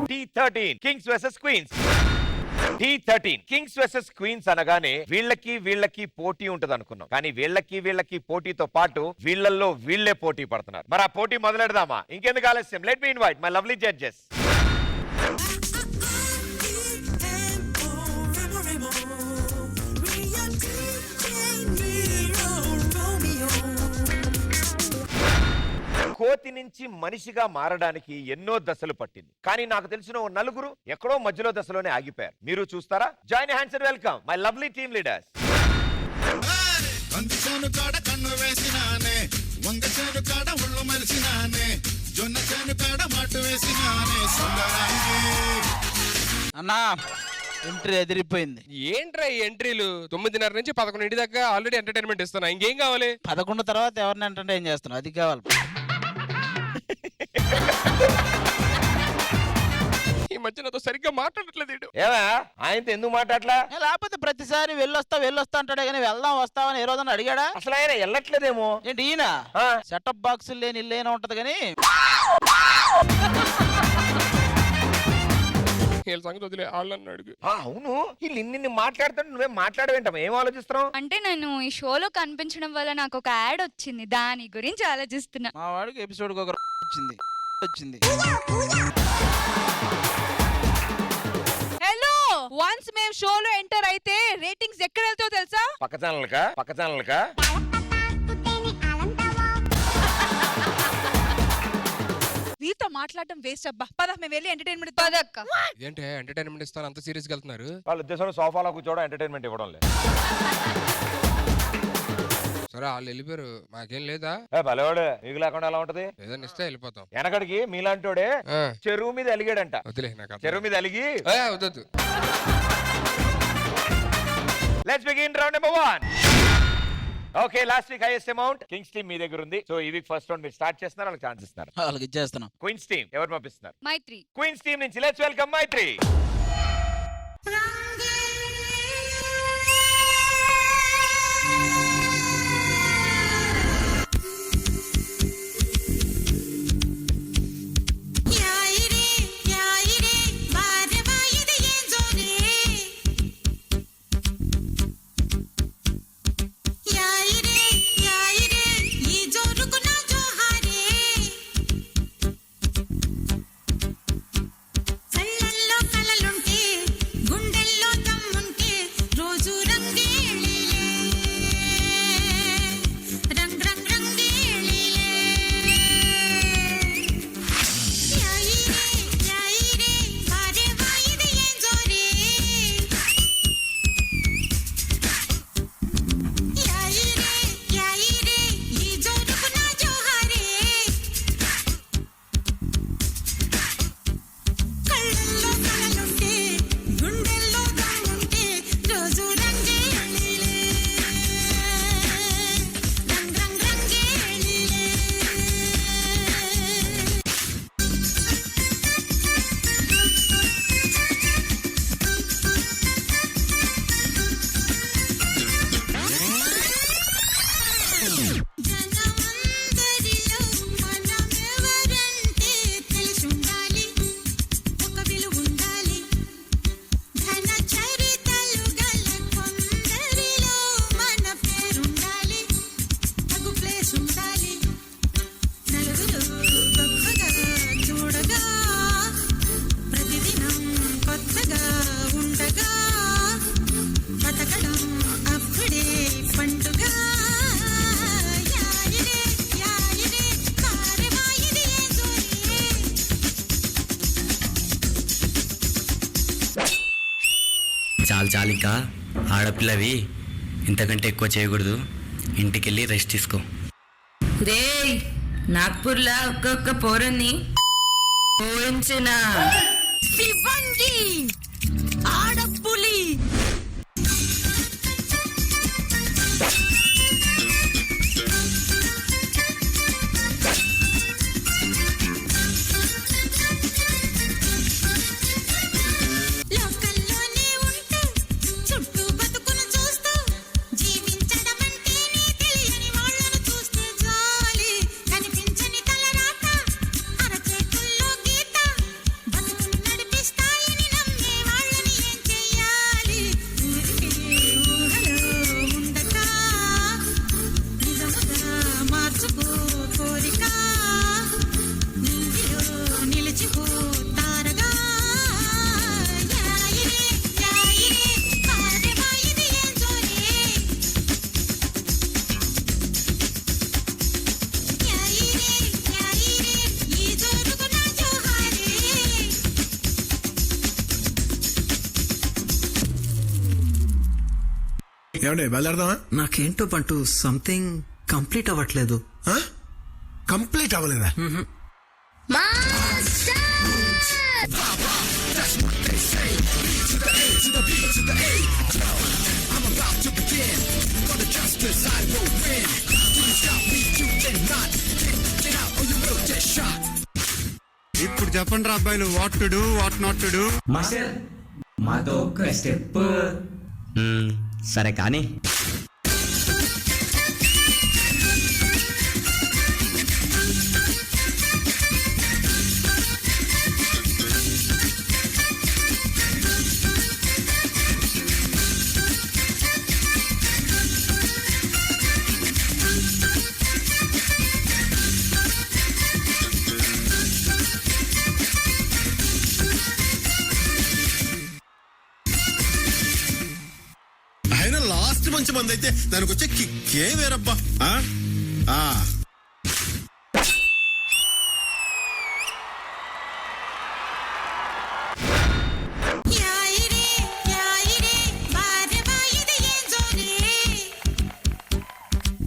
T13 Kings vs Queens. T13 kings versus queens అనగానే వీళ్ళకి పోటీ ఉంటది అనుకున్నాం, కానీ వీళ్ళకి పోటీతో పాటు వీళ్ళల్లో వీళ్ళే పోటీ పడుతున్నారు. మరి ఆ పోటీ మొదలెడదామా? ఇంకెందుకు ఆలస్యం? Let me invite my lovely judges. కోతి నుంచి మనిషిగా మారడానికి ఎన్నో దశలు పట్టింది, కానీ నాకు తెలిసిన ఓ నలుగురు ఎక్కడో మధ్యలో దశలోనే ఆగిపోయారు. మీరు చూస్తారా? Join hands and welcome my lovely team leaders. అన్నా ఎంట్రీ ఎదిరిపోయింది. ఏంట్రా ఈ ఎంట్రీలు? 9:30 నుంచి 11 దాకా ఆల్రెడీ ఎంటర్టైన్మెంట్ ఇస్తున్నా, ఇంకేం కావాలి? 11 తర్వాత ఎవరిని ఎంటర్టైన్ చేస్తున్నావు? అది కావాలి. ఈ మధ్య నాతో సరిగ్గా మాట్లాడట్లేదు. ఏవా ఆయనతో ఎందుకు మాట్లాడలా? లేకపోతే ప్రతిసారి వెళ్ళొస్తా అంటాడే కానీ వెళ్దాం వస్తావని ఏ రోజున అడిగాడా? అసలు ఆయన వెళ్ళట్లేదేమో. ఏంటి ఈయన సెటప్ బాక్సులు లేని ఇల్లు అయినా ఉంటది కానీ సంగతి వదిలే, వాళ్ళని అడుగు. అవును, వీళ్ళు ఇన్ని మాట్లాడుతుంటే నువ్వేం మాట్లాడవేంటమ్మా? ఏం ఆలోచిస్తున్నావు? అంటే నేను ఈ షోలో కనిపించడం వల్ల నాకు ఒక యాడ్ వచ్చింది, దాని గురించి ఆలోచిస్తున్నా. మా వాడికి ఎపిసోడ్ ఒక వచ్చింది. హలో, వన్స్ మేము షోలో ఎంటర్ అయితే రేటింగ్స్ ఎక్కడ వెళ్తాయో తెలుసా? పక్క ఛానల్ కా వీతో మాట్లాడటం వేస్ట్ అబ్బా. పద మేము వెళ్ళి ఎంటర్టైన్మెంట్. పదక్క. ఏంటి ఎంటర్టైన్మెంట్ ఇస్తాను అంత సీరియస్ గా వెళ్తున్నారు? వాళ్ళ ఉద్దేశంలో సోఫాలో కూర్చోవడం ఎంటర్టైన్మెంట్ ఇవ్వడం లేదు. సరే వాళ్ళు వెళ్ళిపోయారు, మాకేం లేదా? భలేవాడు, మీకు లేకుండా ఎలా ఉంటది? ఏదైనా ఇస్తే వెళ్ళిపోతాం. వెనకడికి మీలాంటోడే చెరువు మీద అలిగాడంట. వదిలే, నాకు చెరువు మీద అలిగి వద్దు. Let's begin round number 1. Okay, last week highest amount Kings team మీ దగ్గర ఉంది. సో ఈ వీక్ ఫస్ట్ రౌండ్ మీరు స్టార్ట్ చేస్తున్నారు, వాళ్ళకి ఛాన్స్ ఇస్తున్నారు. వాళ్ళకి ఇచ్చేస్తున్నాం. క్వీన్స్ టీమ్ ఎవరు పంపిస్తున్నారు? మైత్రి. క్వీన్స్ టీమ్ నుంచి లెట్స్ వెల్కమ్ మైత్రి. చాలు ఇంకా ఆడపిల్లవి, ఇంతకంటే ఎక్కువ చేయకూడదు. ఇంటికెళ్ళి రెస్ట్ తీసుకో. రే, నాగ్పూర్లో ఒక్కొక్క పోరని పోయించిన శివంగి ఆడపులి. కనిపించ ఏమండి బయలుదేరదామా? నాకేంటో పంటూ సంథింగ్ కంప్లీట్ అవ్వట్లేదు. కంప్లీట్ అవ్వలేదా? ఇప్పుడు చెప్పండి రా అబ్బాయిలు, what to do what not to do. Master మాతో ఒక స్టెప్. సరే కానీ ఆయన లాస్ట్ మంచి మంది అయితే దానికి వచ్చే కిక్కే వేరబ్బా.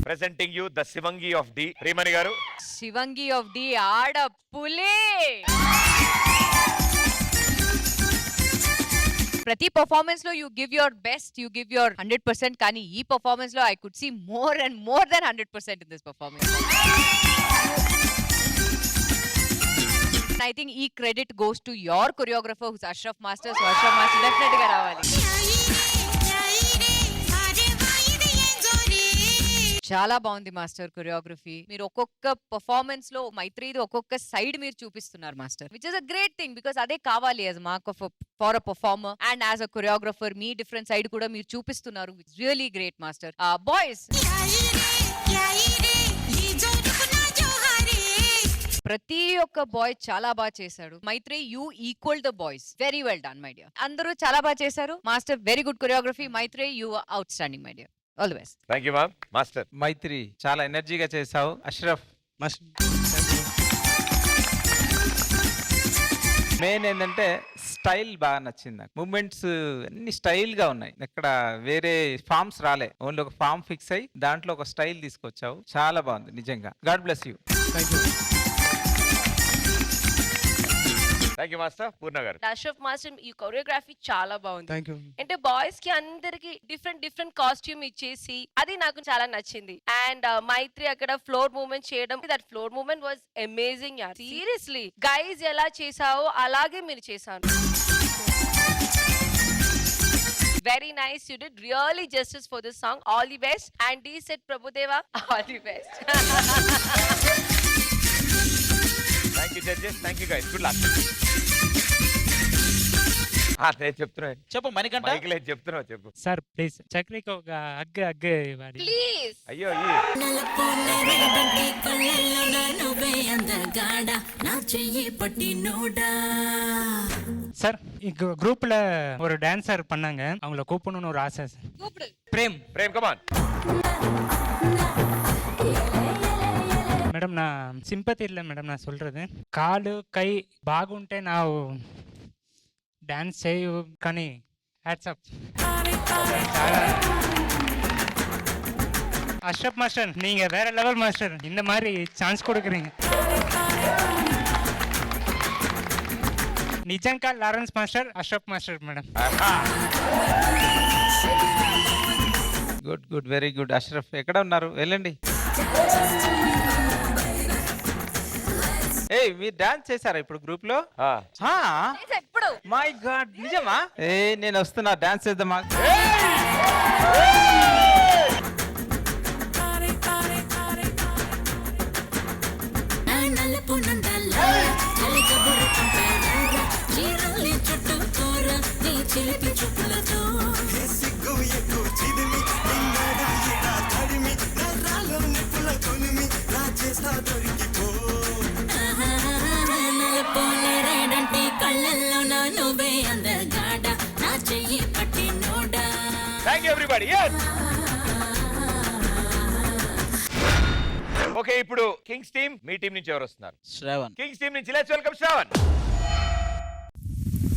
Presenting you the Shivangi of Dhee. Priyamani garu. Shivangi of the ఆడ పులే. ప్రతి పర్ఫార్మెన్స్ లో you give your best, you give your 100%. కానీ ఈ పర్ఫార్మెన్స్ లో I could see more and more then 100% in this performance. I think ఈ credit goes to your choreographer who's Ashraf master. So Ashraf master definite గా రావాలి. చాలా బాగుంది master choreography. మీరు ఒక్కొక్క పర్ఫార్మెన్స్ లో మైత్రిది ఒక్కొక్క సైడ్ మీరు చూపిస్తున్నారు master, which is a great thing. Because అదే కావాలి as mark of for a performer and as a choreographer. మీ డిఫరెంట్ సైడ్ కూడా మీరు చూపిస్తున్నారు. It's really great master. Boys, ప్రతి ఒక్క బాయ్ చాలా బాగా చేశాడు. Maitri, you equal the boys. Very well done my dear. అందరూ చాలా బాగా చేశారు. Master very good choreography. Maitri, you outstanding my dear. All the best. Thank you ma'am. Master. మైత్రి చాలా ఎనర్జీగా చేసావు. అష్రఫ్ మెయిన్ ఏంటంటే స్టైల్ బాగా నచ్చింది నాకు. మూమెంట్స్ అన్ని స్టైల్ గా ఉన్నాయి. ఇక్కడ వేరే ఫార్మ్స్ రాలే, ఓన్లీ ఒక ఫార్మ్ ఫిక్స్ అయ్యి దాంట్లో ఒక స్టైల్ తీసుకొచ్చావు. చాలా బాగుంది నిజంగా. God bless you. Thank you master. Purna garu. Ashraf master, ఈ కొరియోగ్రఫీ చాలా బాగుంది. Thank you. అంటే బాయ్స్ కి అందరికి డిఫరెంట్ డిఫరెంట్ కాస్ట్యూమ్ ఇచ్చేసి అది నాకు చాలా నచ్చింది. అండ్ మైత్రి అక్కడ ఫ్లోర్ మూవ్మెంట్ చేయడం, that floor movement was amazing యార్. సీరియస్లీ గైస్ ఎలా చేసావో అలాగే మీరు చేశారు. Very nice. You did really justice for this song. All the best. And D said Prabhudeva, all the best. Thank you judges. Thank you guys. Good luck. నేను చెప్తున్నా. చెప్పు Manikanta. Mic లేదు చెప్తున్నావు, చెప్పు. సార్ ప్లీజ్ చక్రికి ఒక అగ్గ ఇవ్వాలి. Please. అయ్యో sir குரூப்ல ஒரு டான்சர் பண்ணாங்க, அவங்கள கூப்பிடணும்னு ஒரு ஆசை சார். பிரேம். ప్రేమ్ కమాన్. మేడం నా సింపతి இல்லை మేడం நான் சொல்றது. కాలు కై బాగుంటే నా డాన్స్ చేయు కానీ హ్యాట్స్ అప్. அஷ்ரப் மாஸ்டர், நீங்க வேற லெவல் மாஸ்டர். இந்த மாதிரி சான்ஸ் கொடுக்குறீங்க. నిజంగా Lawrence master, Ashraf master madam. Good good, very good. Ashraf ఎక్కడ ఉన్నారు? వెళ్ళండి. ఏ మీరు డాన్స్ చేశారా ఇప్పుడు గ్రూప్ లో? ఎప్పుడు? మై గాడ్, నిజమా? ఏ నేను వస్తున్నా, డాన్స్ చేద్దామా? Thank you everybody. ఓకే, ఇప్పుడు కింగ్స్ టీమ్, మీ టీం నుంచి ఎవరు వస్తున్నారు? శ్రావణ్. కింగ్స్ టీం నుంచి లెట్స్ వెల్కమ్ శ్రావణ్.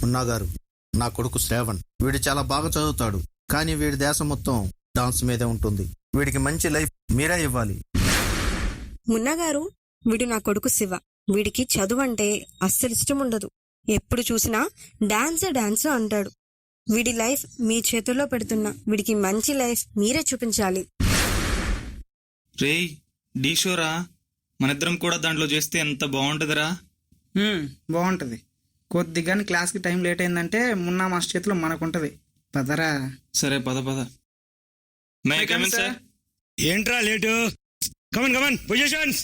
మున్నా గారు, నా కొడుకు శ్రావణ్. వీడు చాలా బాగా చదువుతాడు, కానీ వీడి దేశం మొత్తం డాన్స్ మీదే ఉంటుంది. వీడికి మంచి లైఫ్ మీరే ఇవ్వాలి. మున్నగారు, వీడు నా కొడుకు శివ. వీడికి చదువు అంటే అస్సలు ఇష్టం ఉండదు. ఎప్పుడు చూసినా డాన్స్ అంటాడు. వీడి లైఫ్ మీ చేతుల్లో పెడుతున్నా. వీడికి మంచి లైఫ్ మీరే చూపించాలి. రేయ్ డీ షోరా, మనిద్దరం కూడా దాంట్లో చేస్తే ఎంత బాగుంటుందిరా. బాగుంటది. కొద్దిగాని క్లాస్కి టైం లేట్ అయిందంటే మున్నా మాస్టర్ చేతిలో మనకుంటది. పదరా. సరే పద పద. May come in sir. ఏంట్రా లేటు? Come on positions.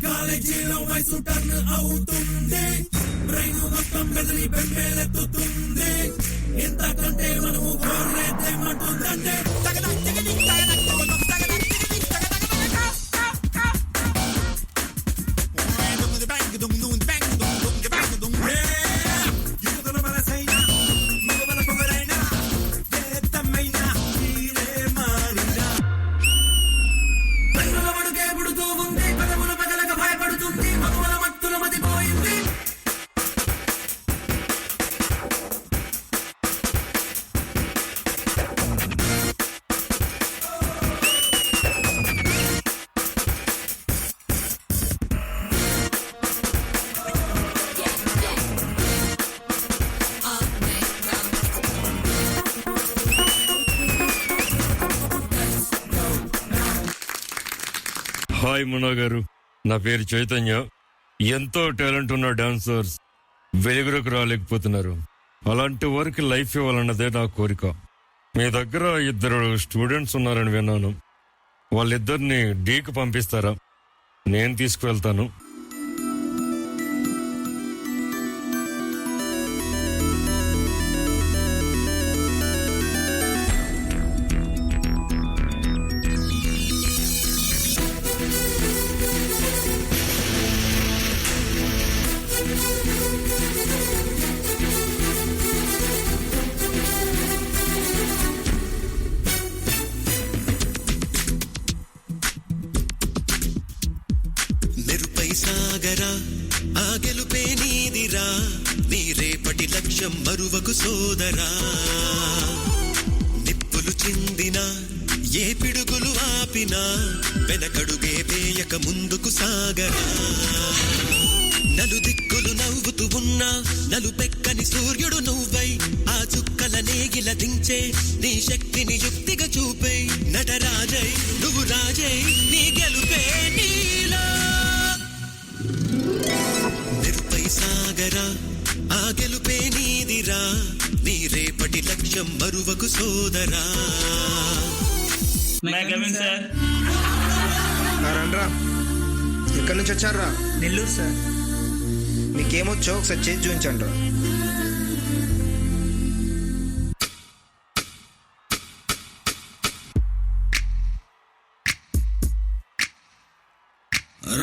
కాలేజీలో వయసు టర్న్ అవుతుంది, బ్రెయిన్ మొత్తం బెదిరి బెంబేలెత్తుతుంది. ఇంతకంటే మనము గోర్రెద్దేమంటుందంటే హాయ్ మున్నా గారు, నా పేరు చైతన్య. ఎంతో టాలెంట్ ఉన్న డాన్సర్స్ వెలుగులోకి రాలేకపోతున్నారు. అలాంటి వారికి లైఫ్ ఇవ్వాలన్నదే నా కోరిక. మీ దగ్గర 2 స్టూడెంట్స్ ఉన్నారని విన్నాను. వాళ్ళిద్దరిని డీకి పంపిస్తారా? నేను తీసుకువెళ్తాను. సాగరా ఆ గెలుపే నీదిరా, నీ రేపటి లక్ష్యం మరువకు సోదరా. నిప్పులు చిందినా ఏ పిడుగులు ఆపినా వెనకడుగే వేయక ముందుకు సాగరా. నలుదిక్కులు నవ్వుతూ ఉన్నా నలుపెక్కని సూర్యుడు నువ్వై, ఆ చుక్కల నేగిల దించే నీ శక్తిని యుక్తిగా చూపే. నటరాజై నువ్వు రాజై, నీ గెలుపే నీలో. నిరుపై సాగరా ఆ గెలుపే నీదిరా, నీ రేపటి లక్ష్యం మరువకు సోదరా. రండ్రా. ఎక్కడి నుంచి వచ్చారా? నెల్లూరు సార్. మీకేమొచ్చో ఒకసారి చేసి చూపించండి రా.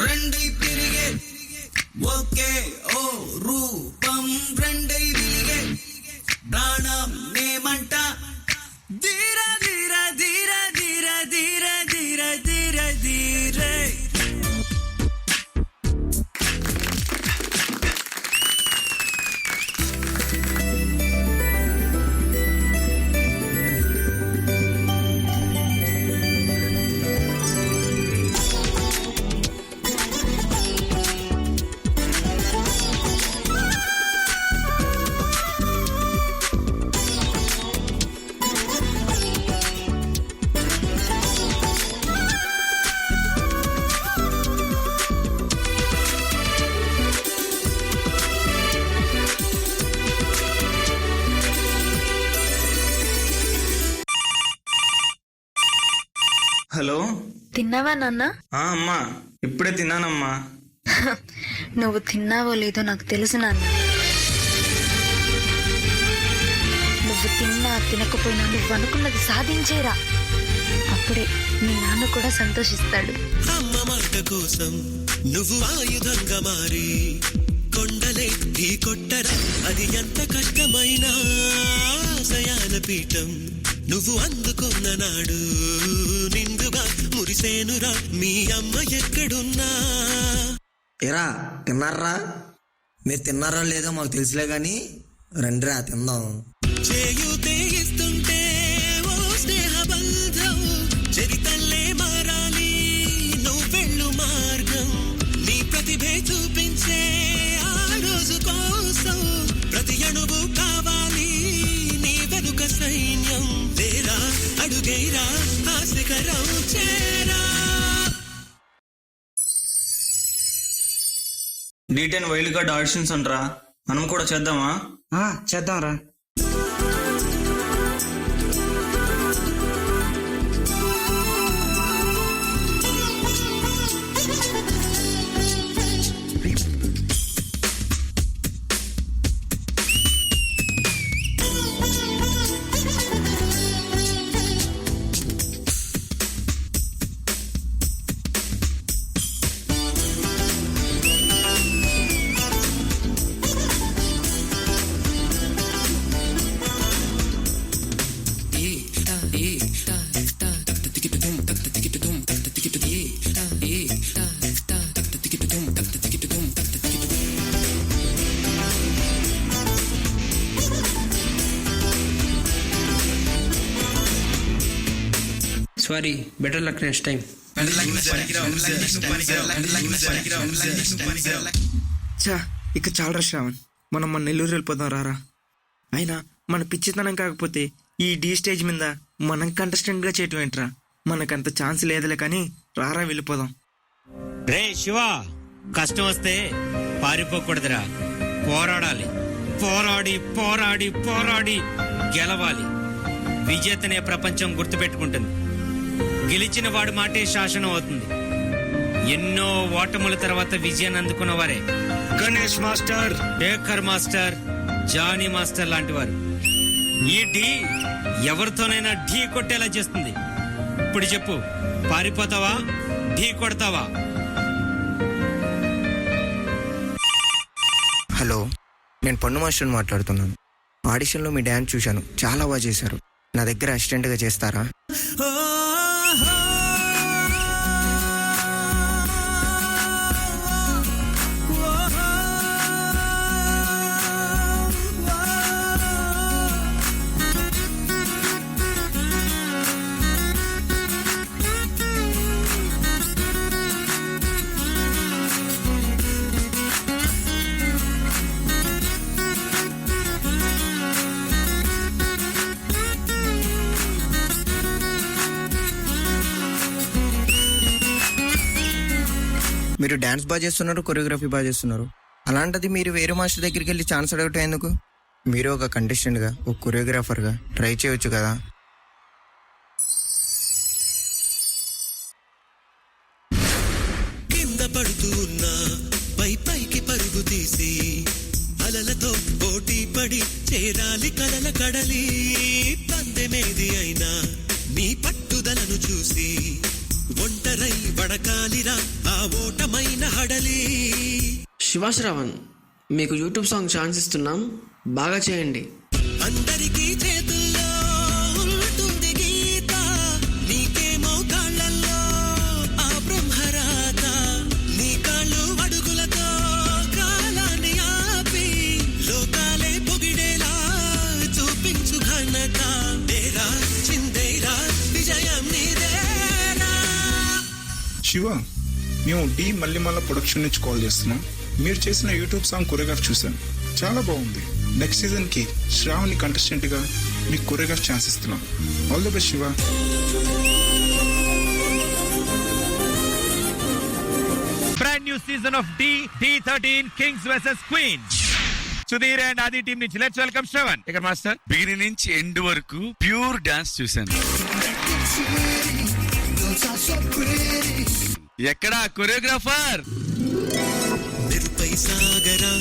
రెండై తిరిగే ఒకే ఓ రూపం, రెండై తిరిగే ప్రాణం నేమంట. ధీర ధీర ధీర ధీర ధీర ధీర ధీర ధీరే. హలో, తిన్నావా నాన్న? అమ్మా ఇప్పుడే తిన్నానమ్మా. నువ్వు తిన్నావో లేదో నాకు తెలుసు నాన్న. నువ్వు తిన్నా తినకపోయినా నువ్వు అనుకున్నది సాధించేరా. అప్పుడే మీ నాన్న కూడా సంతోషిస్తాడు. అమ్మ మాట కోసం నువ్వు ఆయుధంగా మారి కొండలే ఢీ కొట్టరా అది ఎంత కష్టమైనా ఆశయాల పీఠం నువ్వు అందుకున్న నాడు నిండుగా మురిసేనురా మీ అమ్మ ఎక్కడున్నా. ఎరా తిన్నారా? మీరు తిన్నారో లేదో మాకు తెలుసులే గాని రండిరా తిందాం. చేయూతే ఇస్తుంటే ఓ స్నేహ బంధం చరితల్లే మారాలి నువ్వెళ్ళు మార్గం నీ ప్రతిభే చూపించే ఆ రోజు కోసం ప్రతి అణువు కావాలి నీ వెనుక సైన్యం లేరా అడుగైరా ఆ శిఖరం చేరా. D10 వైల్డ్ కార్డ్ ఆడిషన్స్ అంటరా, మనం కూడా చేద్దామా? చేద్దాం రా. Sorry, better luck next time. ఇక చాలా శ్రావణ్, మనం మన నెల్లూరు వెళ్ళిపోదాం రారా. అయినా మన పిచ్చితనం కాకపోతే ఈ డీ స్టేజ్ మీద మనం కంటెస్టెంట్ గా చేయటం ఏంట్రా? మనకంత ఛాన్స్ లేదులే కానీ రారా వెళ్ళిపోదాం. రే శివ, కష్టం వస్తే పారిపోకూడదురా, పోరాడాలి. పోరాడి పోరాడి పోరాడి గెలవాలి. విజేతనే ప్రపంచం గుర్తుపెట్టుకుంటుంది. గెలిచిన వాడి మాటే శాసనం అవుతుంది. ఎన్నో ఓటముల తర్వాత విజయాన్ని అందుకున్న వారే Ganesh master, Shekhar master, Jani master లాంటి వారు. ఈ ఢీ ఎవరితోనైనా ఢీ కొట్టేలా చేస్తుంది. ఇప్పుడు చెప్పు, పారిపోతావా, ఢీ కొడతావా? హలో, నేను పన్ను మాస్టర్ మాట్లాడుతున్నాను. ఆడిషన్లో మీ డ్యాన్స్ చూశాను, చాలా బాగా చేశారు. నా దగ్గర అసిస్టెంట్గా చేస్తారా? మీరు డ్యాన్స్ బాగా చేస్తున్నారు, కొరియోగ్రఫీ బాగా చేస్తున్నారు. అలాంటిది మీరు వేరే మాస్టర్ దగ్గరికి వెళ్ళి ఛాన్స్ అడగటం ఎందుకు? మీరు ఒక కంటెస్టెంట్గా, ఒక కొరియోగ్రాఫర్గా ట్రై చేయొచ్చు కదా. కింద పడుతూ ఉన్నా పై పైకి పరుగు తీసి అలలతో పోటీ పడి చేరాలి కలల కడలి. పందెమేది అయినా నీ పట్టుదలను చూసి ఒంటరై వడకాలిరా ఆ ఓటమైన హడలి. శివాశ్రావణ్, మీకు యూట్యూబ్ సాంగ్ ఛాన్స్ ఇస్తున్నాం, బాగా చేయండి. అందరికీ చేతుల్లో ఉంటుంది గీత, నీకేమో కాళ్ళల్లో ఆ బ్రహ్మరాత. నీ కాళ్ళు అడుగులతో కాలాన్ని ఆపి లోకాలే పొగిడేలా చూపించు ఘనత. తేరా చిందేరా విజయం నీదేరా. శివ, మేము డి మల్లిమల్ల ప్రొడక్షన్ నుంచి కాల్ చేస్తున్నాం. మీరు చేసిన యూట్యూబ్ సాంగ్ కొరియోగ్రాఫ్ చూసాను, చాలా బాగుంది. నెక్స్ట్ సీజన్ కి శ్రావణి కంటెస్టెంట్ గా మీకు కొరియోగ్రాఫ్ ఛాన్స్ ఇస్తున్నాం. All the best Shiva. Brand new season of D13 kings versus queens. Sudheer and Aadi team నుంచి లెట్స్ వెల్కమ్ శ్రవణ్. ఇక్కడ మాస్టర్, బిగినింగ్ నుంచి ఎండ్ వరకు ప్యూర్ డాన్స్ చూశాను. ఎక్కడా కొరియోగ్రాఫర్? నిరుపై సాగరా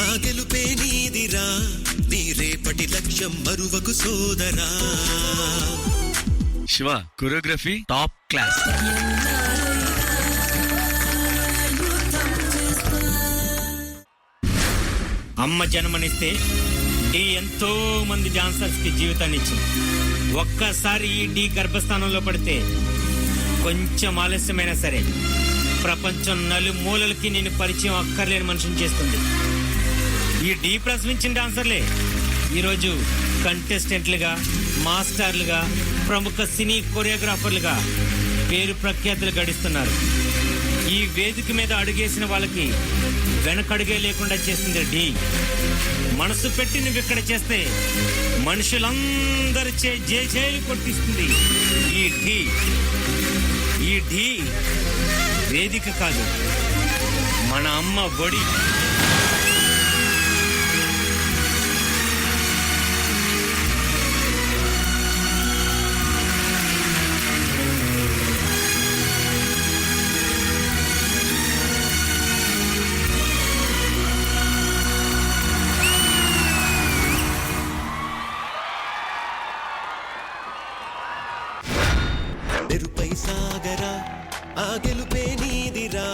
ఆ గెలుపే నీదిరా, నీ రేపటి లక్ష్యం మరువకు సోదరా. Shiva, choreography top class. అమ్మ జన్మనిస్తే డి ఎంతో మంది డాన్సర్స్ కి జీవితాన్ని ఇచ్చింది. ఒక్కసారి ఈ డి గర్భస్థానంలో పడితే కొంచెం ఆలస్యమైనా సరే ప్రపంచం నలుమూలలకి నేను పరిచయం అక్కర్లేని మనిషిని చేస్తుంది. ఈ డి ప్రశ్నించిన డాన్సర్లే ఈరోజు కంటెస్టెంట్లుగా, మాస్టర్లుగా, ప్రముఖ సినీ కొరియోగ్రాఫర్లుగా పేరు ప్రఖ్యాతులు గడిస్తున్నారు. ఈ వేదిక మీద అడుగేసిన వాళ్ళకి వెనకడుగే లేకుండా చేసింది డి. మనసు పెట్టి నువ్వు ఇక్కడ చేస్తే మనుషులందరి జైలు కొట్టిస్తుంది ఈ డి. ఈ డి వేదిక కాదు, మన అమ్మ ఒడి. నెరుపై సాగరా ఆ గెలుపే నీదిరా,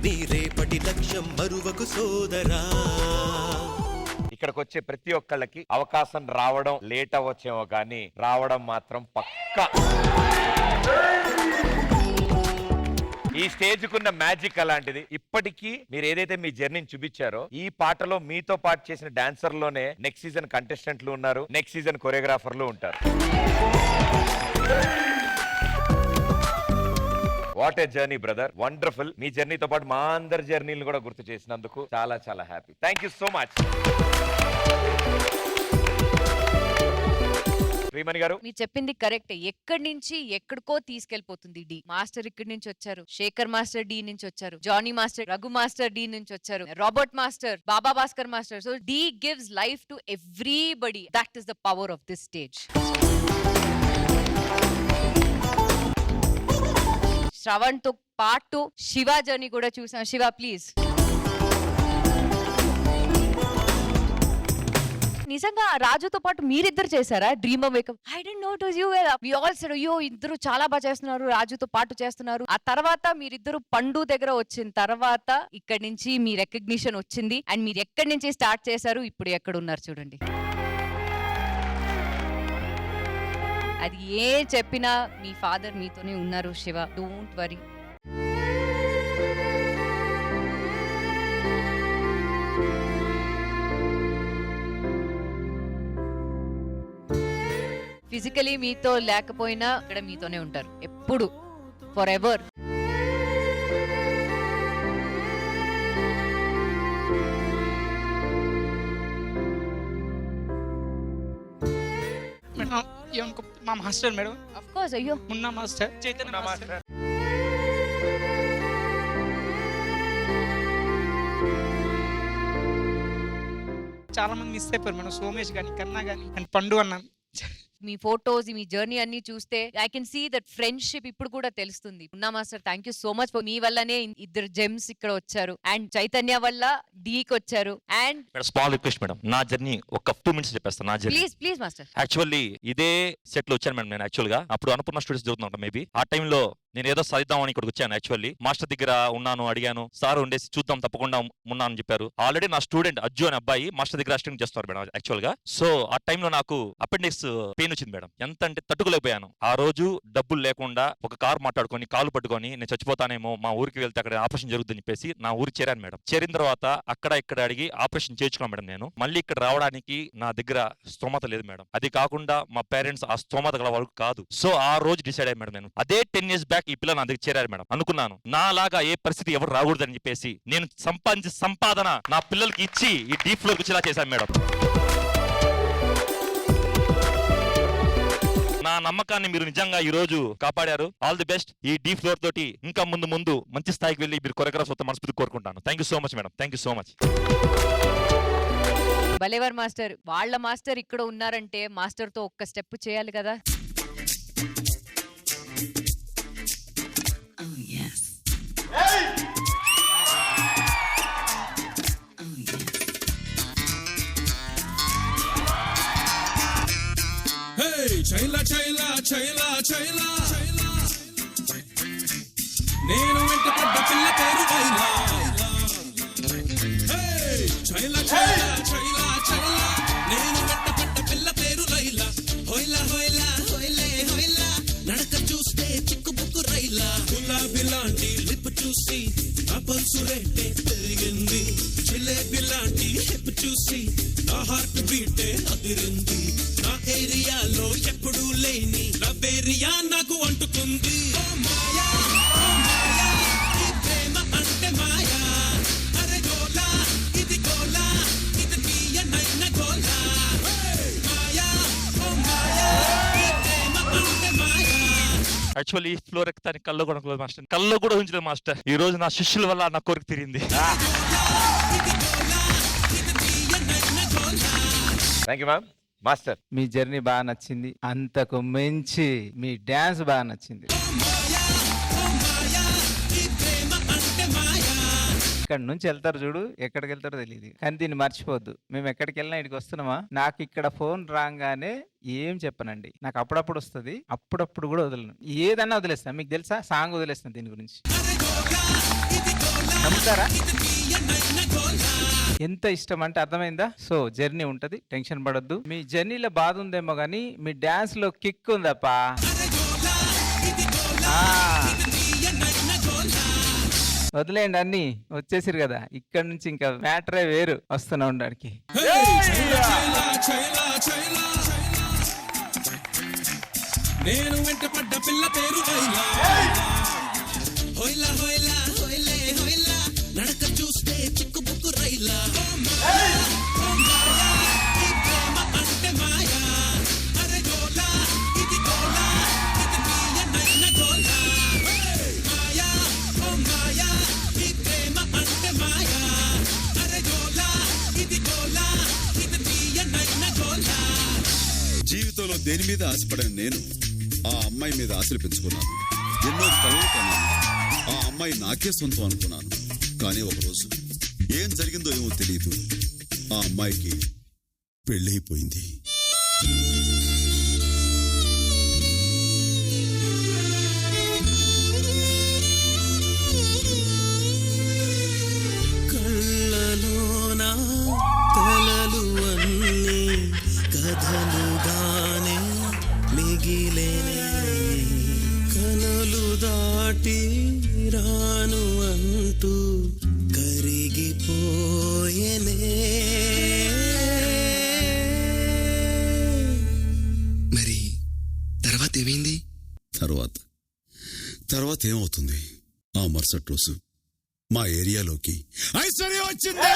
నీ రేపటి లక్ష్యం మరువకు సోదరా. ఇక్కడికి వచ్చే ప్రతి ఒక్కళ్ళకి అవకాశం రావడం లేట్ అవ్వచ్చేమో కానీ రావడం మాత్రం పక్కా. ఈ స్టేజ్ కున్న మ్యాజిక్ అలాంటిది. ఇప్పటికీ మీరు ఏదైతే మీ జర్నీని చూపించారో ఈ పాటలో మీతో పాటు చేసిన డాన్సర్లోనే నెక్స్ట్ సీజన్ కంటెస్టెంట్లు ఉన్నారు, నెక్స్ట్ సీజన్ కొరియోగ్రాఫర్లు ఉంటారు. What a journey brother, wonderful. మీ జర్నీతో పాటు మా అందరి జర్నీలు కూడా గుర్తు చేసినందుకు చాలా చాలా happy. Thank you so much. Shrimani garu, మీరు చెప్పింది కరెక్ట్. ఎక్కడి నుంచి ఎక్కడికో తీసుకెళ్లిపోతుంది డి. మాస్టర్ ఇక్కడి నుంచి వచ్చారు, శేఖర్ మాస్టర్ డి నుంచి వచ్చారు, Jani master, Raghu master D నుంచి వచ్చారు, Robert master, Baba Bhaskar master. So D gives life to everybody. That is the power of this stage. Sravan తో పాటు శివ జర్నీ కూడా చూసాం. శివ ప్లీజ్. నిజంగా రాజుతో పాటు మీరిద్దరు చేశారా dream makeup? I don't know it was you. We all said అయ్యో ఇద్దరు చాలా బాగా చేస్తున్నారు, రాజుతో పాటు చేస్తున్నారు. ఆ తర్వాత మీరిద్దరు పండు దగ్గర వచ్చిన తర్వాత ఇక్కడి నుంచి మీ రికగ్నిషన్ వచ్చింది. అండ్ మీరు ఎక్కడి నుంచి స్టార్ట్ చేశారు, ఇప్పుడు ఎక్కడ ఉన్నారు చూడండి. అది ఏ చెప్పినా మీ ఫాదర్ మీతోనే ఉన్నారు శివ. Don't worry. ఫిజికలీ మీతో లేకపోయినా ఇక్కడ మీతోనే ఉంటారు ఎప్పుడు, ఫర్ ఎవర్. మా మాస్టర్ మేడం. Of course. అయ్యో మున్నా మాస్టర్, చైతన్య మాస్టర్. చాలా మంది మిస్ అయిపోయారు మేడం. సోమేష్ గాని, కన్నా గాని, అండ్ పండు అన్న. మీ ఫోటోస్, మీ జర్నీ అన్ని చూస్తే I can see that friendship ఇప్పుడు కూడా తెలుస్తుంది. Munna master, thank you so much. మీ వల్లనే ఇద్దరు జెమ్స్ ఇక్కడ వచ్చారు, అండ్ చైతన్య వల్ల డీకి వచ్చారు. అండ్ స్మాల్ రిక్వెస్ట్ మేడం, నా జర్నీ ఒక 2 minutes చెప్పేస్తాను. నా journey please please master. Actually ఇదే సెట్ లో వచ్చాను మేడం నేను. యాక్చువల్ గా అప్పుడు అనుకున్న స్టూడెంట్స్ జరుగుతుంటా మేబీ. ఆ టైంలో నేను ఏదో సాధిద్దామని ఇక్కడికి వచ్చాను. యాక్చువల్లీ మాస్టర్ దగ్గర ఉన్నాను, అడిగాను, సార్ ఉండేసి చూద్దాం తప్పకుండా ఉన్నాను అని చెప్పారు. ఆల్రెడీ నా స్టూడెంట్ అజ్జు అనే అబ్బాయి మాస్టర్ దగ్గర అసిస్టెంట్ చేస్తున్నారు మేడం యాక్చువల్ గా. సో ఆ టైంలో నాకు అపెండిక్స్ పెయిన్ వచ్చింది మేడం. ఎంత అంటే తట్టుకోలేకపోయాను. ఆ రోజు డబ్బులు లేకుండా ఒక కారు మాట్లాడుకొని కాలు పట్టుకొని నేను చచ్చిపోతానేమో, మా ఊరికి వెళ్తే అక్కడ ఆపరేషన్ జరుగుతుందని చెప్పేసి నా ఊరికి చేరాను మేడం. చేరిన తర్వాత అక్కడ ఇక్కడ అడిగి ఆపరేషన్ చేయించుకున్నాను మేడం. నేను మళ్ళీ ఇక్కడ రావడానికి నా దగ్గర స్తోమత లేదు మేడం. అది కాకుండా మా పేరెంట్స్ ఆ స్తోమత గల వరకు కాదు. సో ఆ రోజు డిసైడ్ అయ్యాను మేడం నేను. అదే 10 years బ్యాక్ ఈ పిల్ల నా దగ్గర చేరారు మేడం. అనుకున్నాను నాలాగా ఏ పరిస్థితి ఎవరు రాకూడదని చెప్పేసి నేను సంపాదించే సంపాదన నా పిల్లలకి ఇచ్చి ఈ డీప్ ఫ్లోర్ వచ్చేలా చేశాను మేడం. నా నమ్మకాన్ని మీరు నిజంగా ఈ రోజు కాపాడారు. All the best. ఈ డీ ఫ్లోర్ తోటి ఇంకా ముందు మంచి స్థాయికి వెళ్ళి మీరు కొరియోగ్రాఫర్స్ వస్తే మనస్ఫూర్తి కోరుకుంటాను. Thank you so much madam. Thank you so much. బలేవర్ మాస్టర్, వాళ్ళ మాస్టర్ ఇక్కడ ఉన్నారంటే మాస్టర్ తో ఒక్క స్టెప్ చేయాలి కదా. చైలా చైలా చైలా చైలా నేను వెంట పడ్డ పిల్ల పేరు వైలా. చైలా చైలా చైలా చైలా నేను వెంటపడ్డ పిల్ల పేరు లైలా హోయిలా హోయిలా హోయిలే హోయిలా నడక చూస్తే చిక్కుబుక్కు రైలా గులాబీ లాంటి లిప్ చూసి నా పల్సు రేటే పెరిగింది జిలేబీ లాంటి హిప్ చూసి నా హార్ట్ బీటే అదిరింది నా ఏరియాలో ఎప్పుడూ లేని లవ్వేరియా నాకు అంటుకుంది ఓ మాయా ఓ మాయా ఈ ప్రేమ అంటే మాయా అరే గోలా ఇది గోలా ఇది తీయనైన గోలా మాయా ఓ మాయా ఈ ప్రేమ అంటే మాయా. యాక్చువల్లీ ఈ ఫ్లోర్ ఎక్కడానికి కళ్ళు కూడా అనుకోలేదు మాస్టర్, కళ్ళు కూడా ఉంచలేదు మాస్టర్. ఈ రోజు నా శిష్యుల వల్ల నా కోరిక తీరింది. Thank you ma'am. Master, me journey బాగా నచ్చింది, అంతకు మించి మీ డ్యాన్స్ బాగా నచ్చింది. ఇక్కడ నుంచి వెళ్తారు చూడు, ఎక్కడికి వెళ్తారో తెలియదు, కానీ దీన్ని మర్చిపోద్దు. మేము ఎక్కడికి వెళ్ళినా ఇక్కడికి వస్తున్నామా, నాకు ఇక్కడ ఫోన్ రాగానే ఏం చెప్పనండి, నాకు అప్పుడప్పుడు వస్తుంది, అప్పుడప్పుడు కూడా వదలను, ఏదన్నా వదిలేస్తాను. మీకు తెలుసా, సాంగ్ వదిలేస్తాను దీని గురించి. నమ్ముతారా? ఎంత ఇష్టం అంటే అర్థమైందా? సో జర్నీ ఉంటది, టెన్షన్ పడొద్దు. మీ జర్నీలో బాధ ఉందేమో కానీ మీ డాన్స్ లో కిక్ ఉందప్పా. వదిలేయండి, అన్ని వచ్చేసిరు కదా, ఇక్కడ నుంచి ఇంకా మ్యాటరే వేరు. వస్తున్నా ఉండడానికి. నేను వెంటపడ్డ పిల్ల పేరు లైలా హోయిలా హోయిలా హోయిలే హోయిలా నడక చూస్తే చిక్కుబుక్కు రైలా ఓ మాయా ఈ ప్రేమ అంటే మాయా అరే గోలా ఇది గోలా ఇది తీయనైన గోలా మాయా ఓ మాయా ఈ ప్రేమ అంటే మాయా అరే గోలా ఇది గోలా ఇది తీయనైన గోలా. జీవితంలో దేని మీద ఆశపడని నేను ఆ అమ్మాయి మీద ఆశలు పెంచుకున్నాను. ఎన్నో కలలు కన్నాను. ఆ అమ్మాయి నాకే సొంతం అనుకున్నాను. కానీ ఒకరోజు ఏం జరిగిందో ఏమో తెలియదు, ఆ అమ్మాయికి పెళ్ళైపోయింది. కళ్ళలోనా కలలు అన్నీ కథలుగానే మిగిలేనే కనులు దాటి రాను అంటూ కరిగిపోయేనే. మరి తర్వాత ఏమైంది? తర్వాత ఏమవుతుంది? ఆ మరుసటి రోజు మా ఏరియాలోకి ఐశ్వర్య వచ్చింది.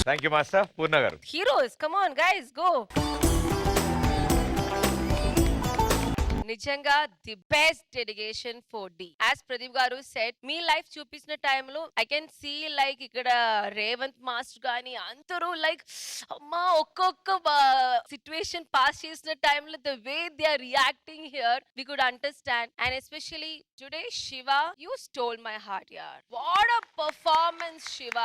Thank you master. Purna garu. Heroes, come on guys, go. నిజంగా the best dedication for Dhee. As Pradeep garu set, me life చూపించిన టైంలో ఐ కెన్ సీ లైక్ ఇక్కడ రేవంత్ మాస్టర్ గానీ అందరూ లైక్ అమ్మా ఒక్కొక్క సిచ్యువేషన్ పాస్ చేసిన టైంలో the way they are reacting here we could understand. And especially today Shiva, you stole my heart యార్. What a performance Shiva.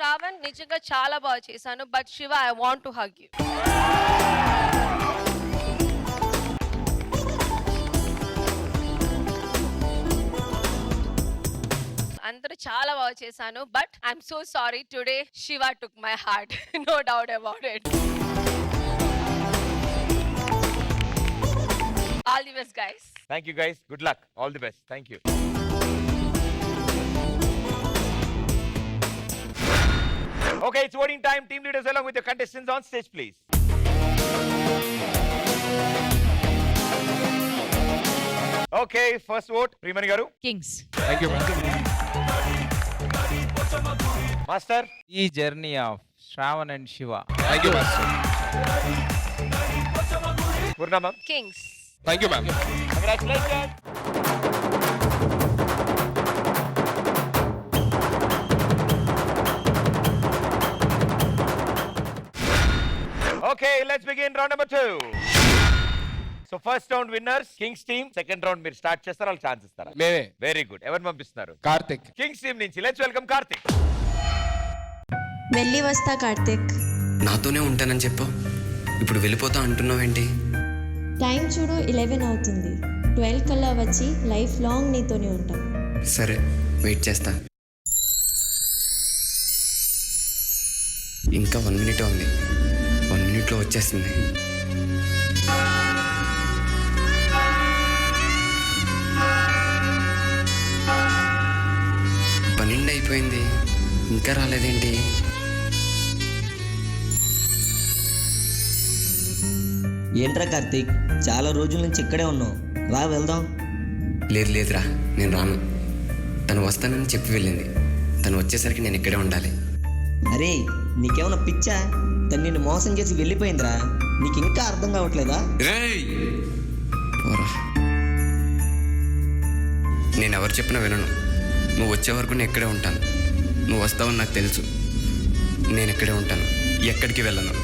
Shravan, నిజంగా చాలా బాగా చేశాను, but Shiva I want to hug you. అందరూ చాలా బాగా చేశాను, but I'm so sorry today Shiva took my heart. No doubt about it. All the best guys. Thank you guys. Good luck. All the best. Thank you. Okay, it's voting time. Team leaders along with your contestants on stage, please. Okay, first vote, Primani garu. Kings. Thank you, Master. ఈ journey of Shravan and Shiva. Thank you, Master. Purna ma'am. Kings. Thank you, ma'am. Congratulations. Okay, let's begin round number 2. So first round winners Kings team. Second round మీరు start చేస్తారా, వాళ్ళు chance ఇస్తారా? మేమే. Very good. ఎవరు పంపిస్తున్నారు? Karthik. Kings team నుంచి let's welcome Karthik. వెళ్ళి వస్తా కార్తిక్. నాతోనే ఉంటానని చెప్పు, ఇప్పుడు వెళ్ళిపోతా అంటున్నావేంటి? టైం చూడు 11 అవుతుంది. 12 కల్లా వచ్చి లైఫ్ లాంగ్ నీతోనే ఉంటా. సరే, వెయిట్ చేస్తా. ఇంకా 1 మినిట్ ఉంది. 1 మినిట్లో వచ్చేస్తుంది. పన్నెండు అయిపోయింది, ఇంకా రాలేదేంటి? ఏంట్రా కార్తీక్, చాలా రోజుల నుంచి ఇక్కడే ఉన్నావు, రా వెళ్దాం. లేదురా, నేను రాను. తను వస్తానని చెప్పి వెళ్ళింది. తను వచ్చేసరికి నేను ఇక్కడే ఉండాలి. అరే నీకేమన్నా పిచ్చా? తను నిన్ను మోసం చేసి వెళ్ళిపోయిందిరా, నీకు ఇంకా అర్థం కావట్లేదా? నేను ఎవరు చెప్పినా వినను. నువ్వు వచ్చే వరకు నేను ఇక్కడే ఉంటాను. నువ్వు వస్తావని నాకు తెలుసు. నేను ఇక్కడే ఉంటాను, ఎక్కడికి వెళ్ళను.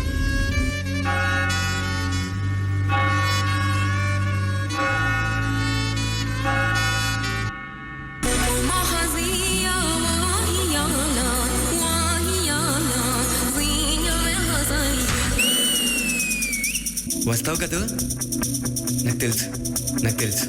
వస్తావు కదా? నాకు తెలుసు, నాకు తెలుసు.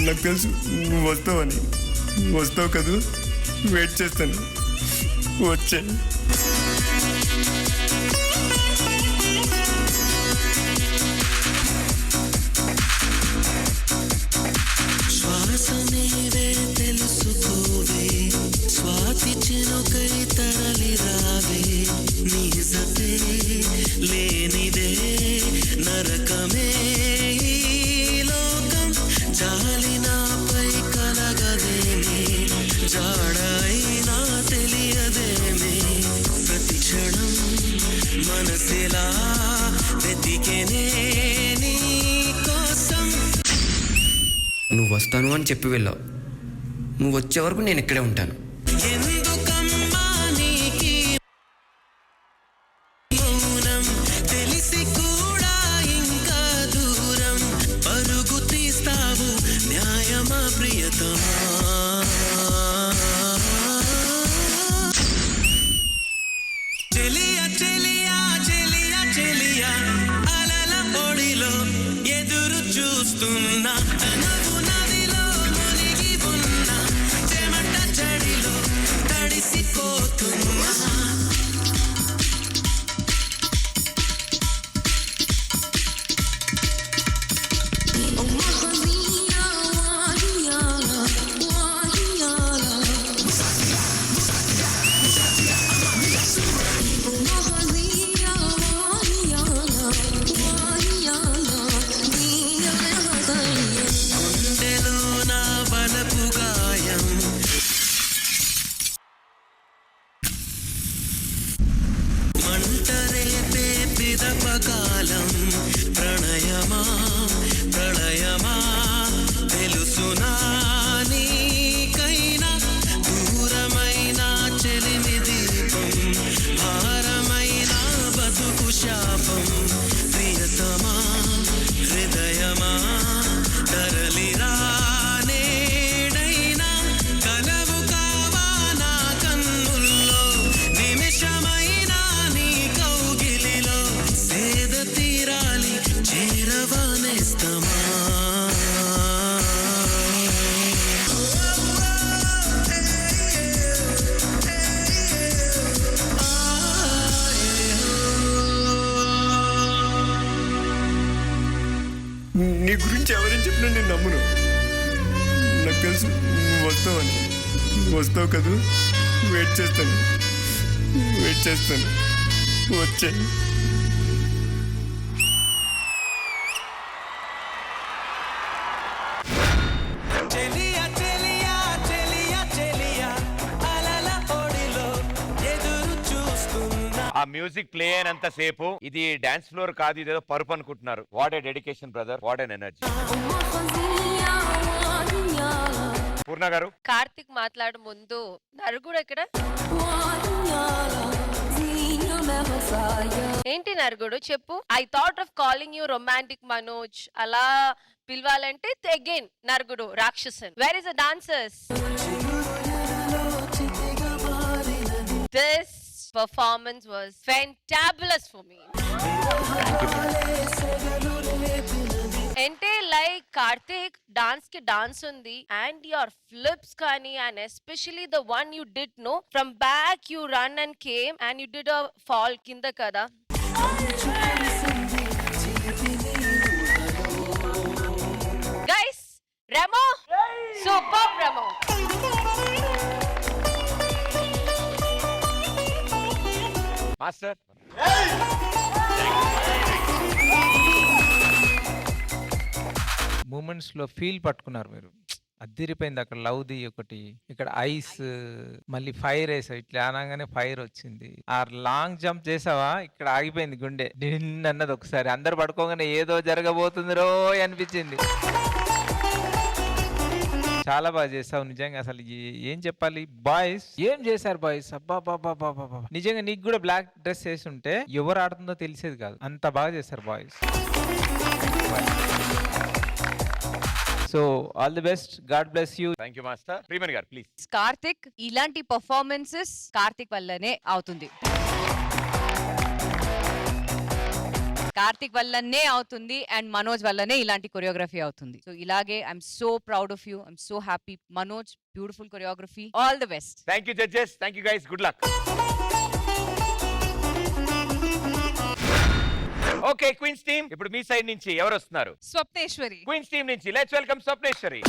నాకు తెలుసు నువ్వు వస్తావని. వస్తావు కదా, వెయిట్ చేస్తాను. వచ్చే శ్వాసమేవే తెలుసుకోవే, స్వాతి చినుకై తరలి రావే, నిజతే లేనిదే నరకమే లోకం, జాలినాపై కలగదేమే, జాడైనా తెలియదేమే, ప్రతి క్షణం మనసిలా వెతికెనే నీ కోసం. నువ్వు వస్తాను అని చెప్పి వెళ్ళావు. నువ్వు వచ్చే వరకు నేను ఇక్కడే ఉంటాను. ఎందుకమ్మా నీకి మౌనం, తెలిసి కూడా ఇంకా దూరం పరుగు తీస్తావు, న్యాయమా ప్రియతమా? చెలియా చెలియా చెలియా చెలియా, అలల ఒడిలో ఎదురు చూస్తున్నా, తనవు నదిలో మునిగి ఉన్న చెమట జడిలో తడిసిపోతున్నా. గుండెలో నా వలపు గాయం, మంటరేపే పిదపకాలం, ప్రణయమా ప్రళయమా తెలుసునా నీకైనా, దూరమైన చెలిమి దీపం, భారమైన బతుకు శాపం, ప్రియతమా హృదయమా తరలిరా నేడైనా, కలవు కావా నీ గురించి ఎవరైనా చెప్పినా నేను నమ్మును. నాకు తెలుసు నువ్వు వస్తావని. వస్తావు కదూ? వెయిట్ చేస్తాను. వచ్చే. ఆ మ్యూజిక్ ప్లే అయినంత సేపు ఇది డాన్స్ ఫ్లోర్ కాదు, ఇదేదో పరుపు అనుకుంటున్నారు. What a dedication brother, what an energy. Purna garu, Karthik మాట్లాడు ముందు నరుగుడు ఎక్కడ? ఏంటి నరుగుడు చెప్పు. I thought of calling you romantic Manoj, అలా పిలవాలంటే అగైన్ నరుగుడు రాక్షసన్. Where is the dancers? This performance was fantabulous for me. అంటే లైక్ కార్తిక్ డాన్స్ కి డాన్స్ ఉంది అండ్ యువర్ ఫ్లిప్స్ కానీ and especially the one you did no from back you run and came and you did a fall కింద కదా. Guys, Remo super. Remo master. Moments లో feel పట్టుకున్నారు మీరు. అద్దిరిపోయింది. అక్కడ లవ్ది ఒకటి, ఇక్కడ ఐస్, మళ్ళీ ఫైర్ వేసావు. ఇట్లా అనగానే ఫైర్ వచ్చింది. ఆ లాంగ్ జంప్ చేసావా, ఇక్కడ ఆగిపోయింది గుండె నిన్నన్నది. ఒకసారి అందరు పడుకోగానే ఏదో జరగబోతుంది రో అనిపించింది. చాలా బాగా చేసావు నిజంగా. అసలు ఏం చెప్పాలి. బాయ్స్ ఏం చేశారు బాయ్స్, అబ్బా బాబా బాబా. నిజంగా నీకు కూడా బ్లాక్ డ్రెస్ వేసి ఉంటే ఎవరు ఆడుతుందో తెలిసేది కాదు, అంత బాగా చేశారు boys. So all the best, God bless you. Thank you master. Freeman గారు ప్లీజ్. కార్తిక్, ఇలాంటి పర్ఫార్మెన్సెస్ కార్తిక్ వల్లనే అవుతుంది. కార్తిక్ వల్లనే అవుతుంది అండ్ మనోజ్ వల్లనే ఇలాంటి కొరియోగ్రఫీ అవుతుంది. సో ఇలాగే I'm so proud of you. I'm so happy. Manoj, beautiful choreography. All the best. Thank you judges. Thank you guys. Good luck. Okay, Queens team, ఇప్పుడు మీ సైడ్ నుంచి ఎవరు వస్తున్నారు? స్వప్నేశ్వరి. క్వీన్స్ టీమ్ నుంచి లెట్స్ వెల్కమ్ స్వప్నేశ్వరి.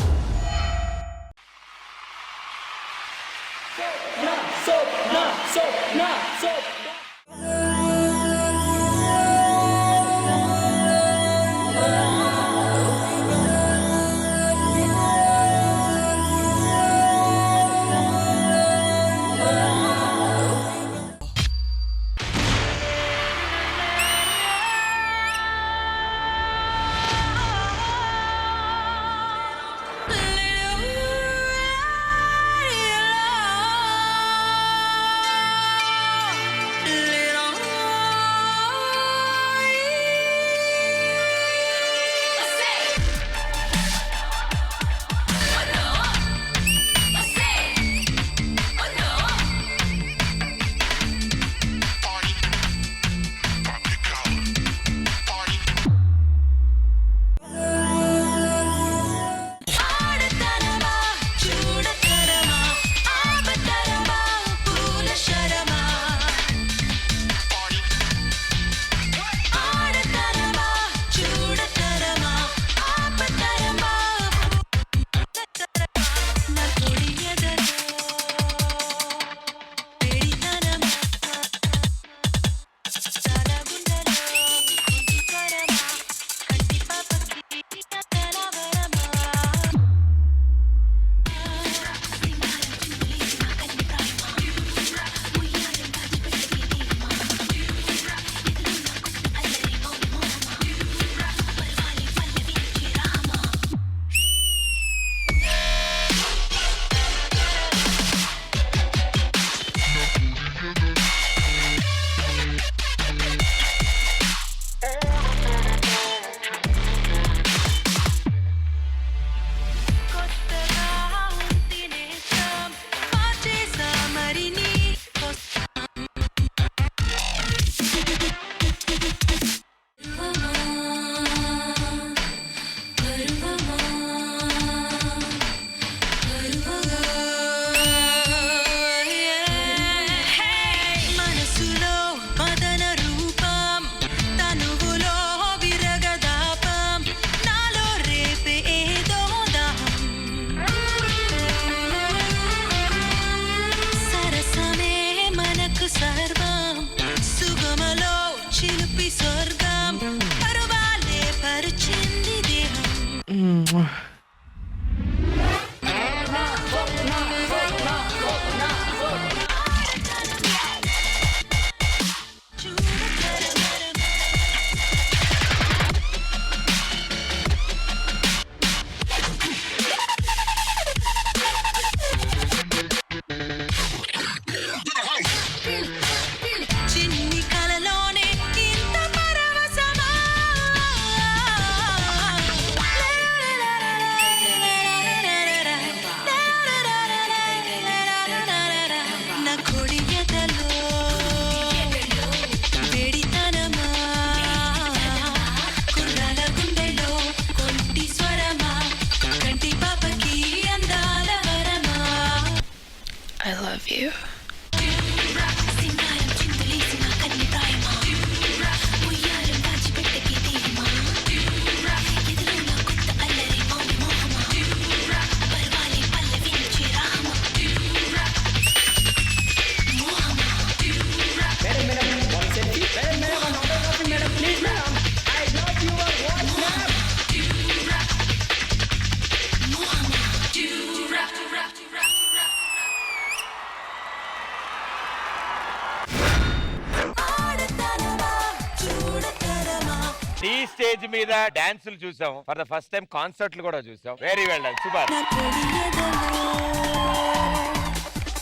స్టేజ్ మీద డాన్సులు చూసాం, ఫర్ ద ఫస్ట్ టైం కాన్సర్ట్లు కూడా చూసాం. Very well done, super.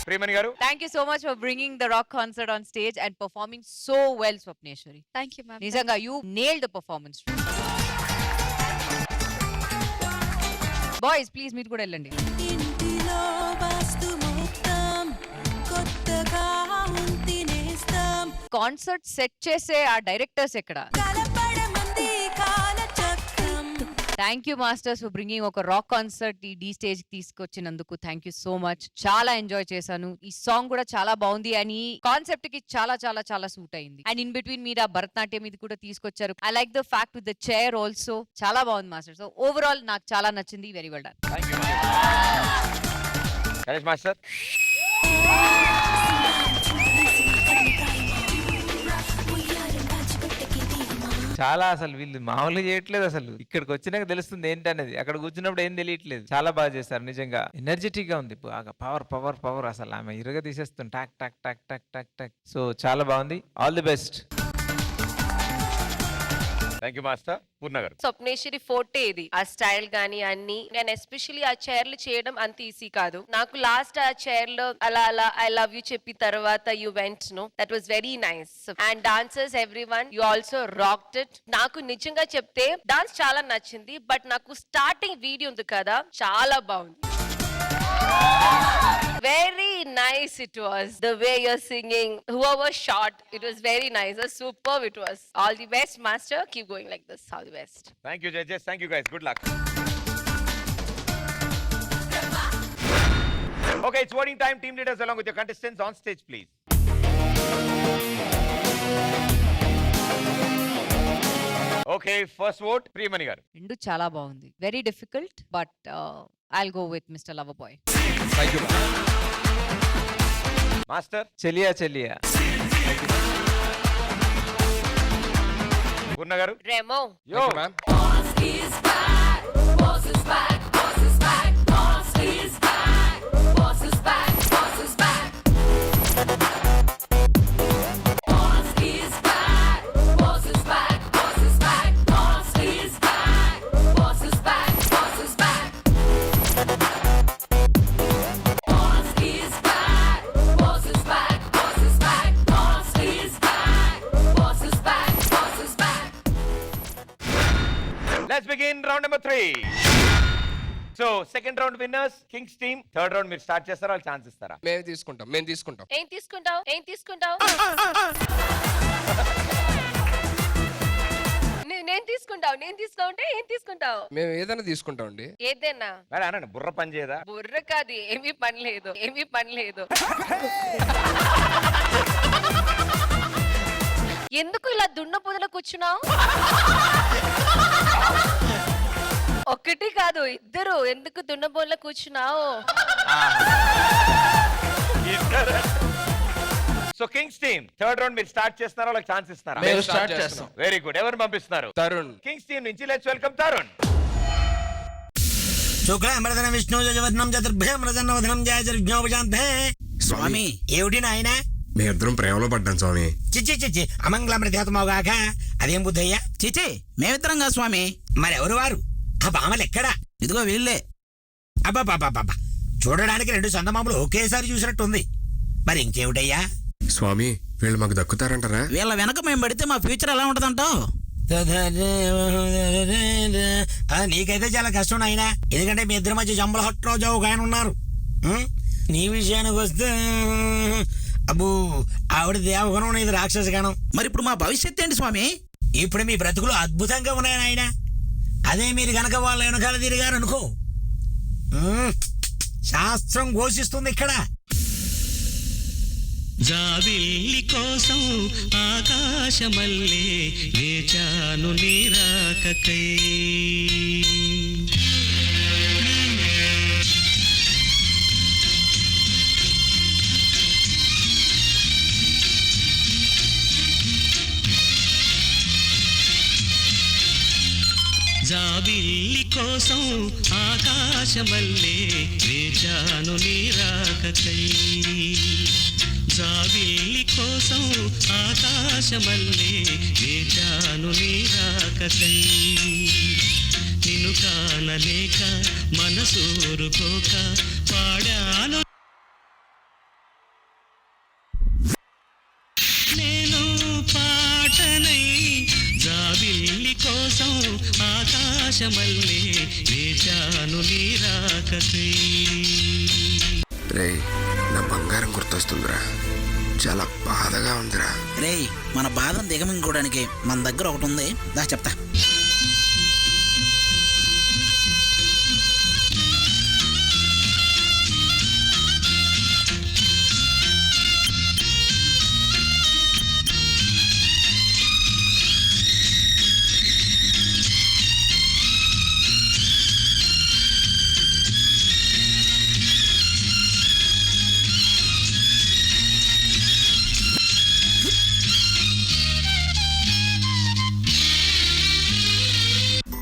Priyamani garu, thank you so much for bringing the rock concert on stage and performing so well, Swapneshwari. Thank you ma'am. నిజంగా you nailed the performance. Boys please మీరు కూడా వెళ్ళండి. Concert set చేసే ఆ directors ఎక్కడ? Thank you masters for bringing ఒక rock concert ఈ Dhee stage తీసుకొచ్చినందుకు. Thank you so much. చాలా ఎంజాయ్ చేశాను. ఈ సాంగ్ కూడా చాలా బాగుంది అండ్ ఈ కాన్సెప్ట్ కి చాలా చాలా చాలా సూట్ అయింది. అండ్ ఇన్ బిట్వీన్ మీరు ఆ భరతనాట్యం ఇది కూడా తీసుకొచ్చారు. I like the fact with the chair also. చాలా బాగుంది మాస్టర్. సో ఓవరాల్ నాకు చాలా నచ్చింది. Very well done. Ganesh master. చాలా అసలు వీళ్ళు మామూలుగా చేయట్లేదు. అసలు ఇక్కడికి వచ్చినాక తెలుస్తుంది ఏంటనేది. అక్కడ కూర్చున్నప్పుడు ఏం తెలియట్లేదు. చాలా బాగా చేస్తారు నిజంగా. ఎనర్జెటిక్ గా ఉంది బాగా. Power power power. అసలు ఆమె ఇరుగ తీసేస్తుంది. టాక్ టాక్ టాక్ టాక్ టాక్ టాక్. సో చాలా బాగుంది. All the best. Thank you master. Purna garu. Swapneshwari forte ఇది. ఆ స్టైల్ గానీ అన్ని. నేను ఎస్పెషల్లీ ఆ చైర్లు చేయడం అంత ఈజీ కాదు. నాకు లాస్ట్ ఆ చైర్ లో అలా అలా ఐ లవ్ యూ చెప్పి తర్వాత you went know that was very nice. And dancers everyone you also rocked it. నాకు నిజంగా చెప్తే డాన్స్ చాలా నచ్చింది. బట్ నాకు స్టార్టింగ్ వీడియో ఉంది కదా, చాలా బాగుంది. Very nice it was. The way you're singing, whoever shot, it was very nice. Superb it was. All the best, master. Keep going like this. All the best. Thank you, judges. Thank you, guys. Good luck. Okay, it's voting time. Team leaders along with your contestants on stage, please. Okay, first vote, Priyamani garu. రెండు చాలా బాగుంది. Very difficult but I'll go with Mr. Loverboy. Thank you. Master. చెలియా చెలియా. పూర్ణ గారు. Remo. Yo. ma'am. Let's begin round number 3. So, second round winners, Kings team. Third round మీరు start చేస్తారా, వాళ్ళు chance ఇస్తారా? మేము తీసుకుంటాం. ఏం తీసుకుంటావు? ఏం తీసుకుంటావు? నేను తీసుకుంటే ఏం తీసుకుంటావు? మేము ఏదైనా తీసుకుంటాం అండి. ఏదైనా? మరి అనండి, బుర్ర పని చేయదా? బుర్ర కాదు, ఏమీ పని లేదు. ఎందుకు ఇలా దున్న పొదలో కూర్చున్నావు? ఒక్కటి కాదు, ఇద్దరు. ఎందుకు దున్న పొదలో కూర్చున్నావు? So Kings team third round మీరు స్టార్ట్ చేస్తున్నారా, వాళ్ళకి ఛాన్స్ ఇస్తారా? మేము స్టార్ట్ చేస్తాం. Very good. ఎవరు పంపిస్తున్నారు? తరుణ్. కింగ్స్ టీమ్ నుంచి లెట్స్ వెల్కమ్ తరుణ్. శుక్లాంబరధరం విష్ణు జయవర్ణం చతుర్భుజం ప్రసన్నవదనం జయజర్జ్ఞోపశాంతే. స్వామి ఏమిటి నాయన? మేమిద్దరం ప్రేమలో పడ్డాం స్వామి. చిచ్చి అమంగళం ప్రతిహతమవుగాక. అదేం బుద్ధయ్యా? చిచి మేమిద్దరం కాదు స్వామి. మరెవరు వారు? ఆ బామలు ఎక్కడా? ఇదిగో వీళ్ళే. అబ్బాబాబాబా, చూడడానికి రెండు చందమామలు ఒకేసారి చూసినట్టుంది. మరి ఇంకేమిటయ్యా? స్వామి వీళ్ళు మాకు దక్కుతారంటారా? వీళ్ళ వెనక మేము పడితే మా ఫ్యూచర్ ఎలా ఉంటదంటావు? నీకైతే చాలా కష్టం నాయనా. ఎందుకంటే మీ ఇద్దరి మధ్య జంబల హట్ రోజు ఒక ఆయన ఉన్నారు. నీ విషయానికి వస్తే అబ్బు, ఆవిడ దేవగుణం, ఇది రాక్షస గణం. మరి ఇప్పుడు మా భవిష్యత్తు ఏంటి స్వామి? ఇప్పుడు మీ బ్రతుకులు అద్భుతంగా ఉన్నాయి నాయన. అదే మీరు గనక వాళ్ళ వెనకాల తిరిగారు అనుకో, శాస్త్రం ఘోషిస్తుంది ఇక్కడ. జాబిల్లి కోసం ఆకాశమల్లే వేచాను నీరాకకై. జాబిల్లి కోసం ఆకాశమల్లే వేచాను నీరాకకై. జాబిల్లి కోసం ఆకాశమల్లే వేచాను నీ రాకకై నిన్ను కానలేక మనసూరుకోక పాడాను నేను పాటనై జాబిల్లి కోసం ఆకాశమల్లే వేచాను నీ రాకకై. రే నా బంగారం గుర్తొస్తుందిరా, చాలా బాధగా ఉందిరా. రేయ్ మన బాధను దిగమింగుకోవడానికి మన దగ్గర ఒకటి ఉంది, దా చెప్తా.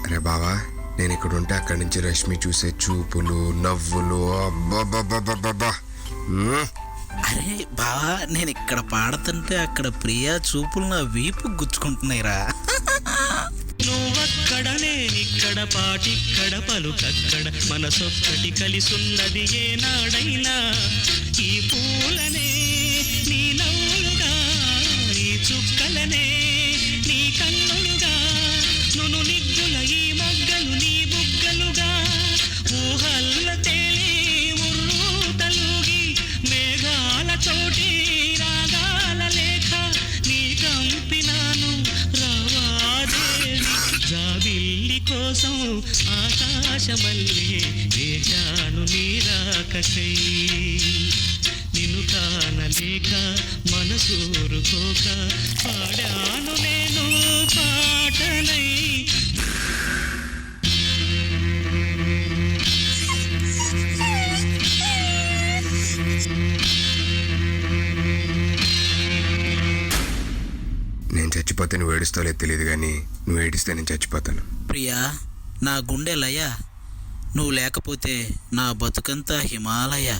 అరే బావా, నేను ఇక్కడ ఉంటే అక్కడి నుంచి రష్మి చూసే చూపులు, నవ్వులు, అబ్బబ్బబ్బబ్బబ్బా. అరే బావా, నేను ఇక్కడ పాడుతుంటే అక్కడ ప్రియా చూపులు నా వీపు గుచ్చుకుంటున్నాయిరా. నువ్వక్కడ నేనిక్కడ పాటిక్కడ పలుకక్కడ మనసొక్కటి కలిసున్నది ఏనాడైనా ఈ పూలనే నీ నవ్వులుగా ఈ చుక్కలనే నీ కన్నులుగా నును నిగ్గుల ఈ మొగ్గలు నీ బుగ్గలుగా ఊహల్ల తేలి ఉర్రు తలుగి మేఘాల చోటి రాగాల లేఖ నీ కంపినాను రావాదేవి జాబిల్లి కోసం ఆకాశమల్లే వేచాను నీ రాకకై నిన్ను కానలేక మనసూరుకోక పాడాను నేను పాటనై. నేను చచ్చిపోతే నువ్వు ఏడుస్తావులేదు తెలియదు, కానీ నువ్వు ఏడిస్తే నేను చచ్చిపోతాను. ప్రియా నా గుండె లయ, నువ్వు లేకపోతే నా బతుకంతా హిమాలయ.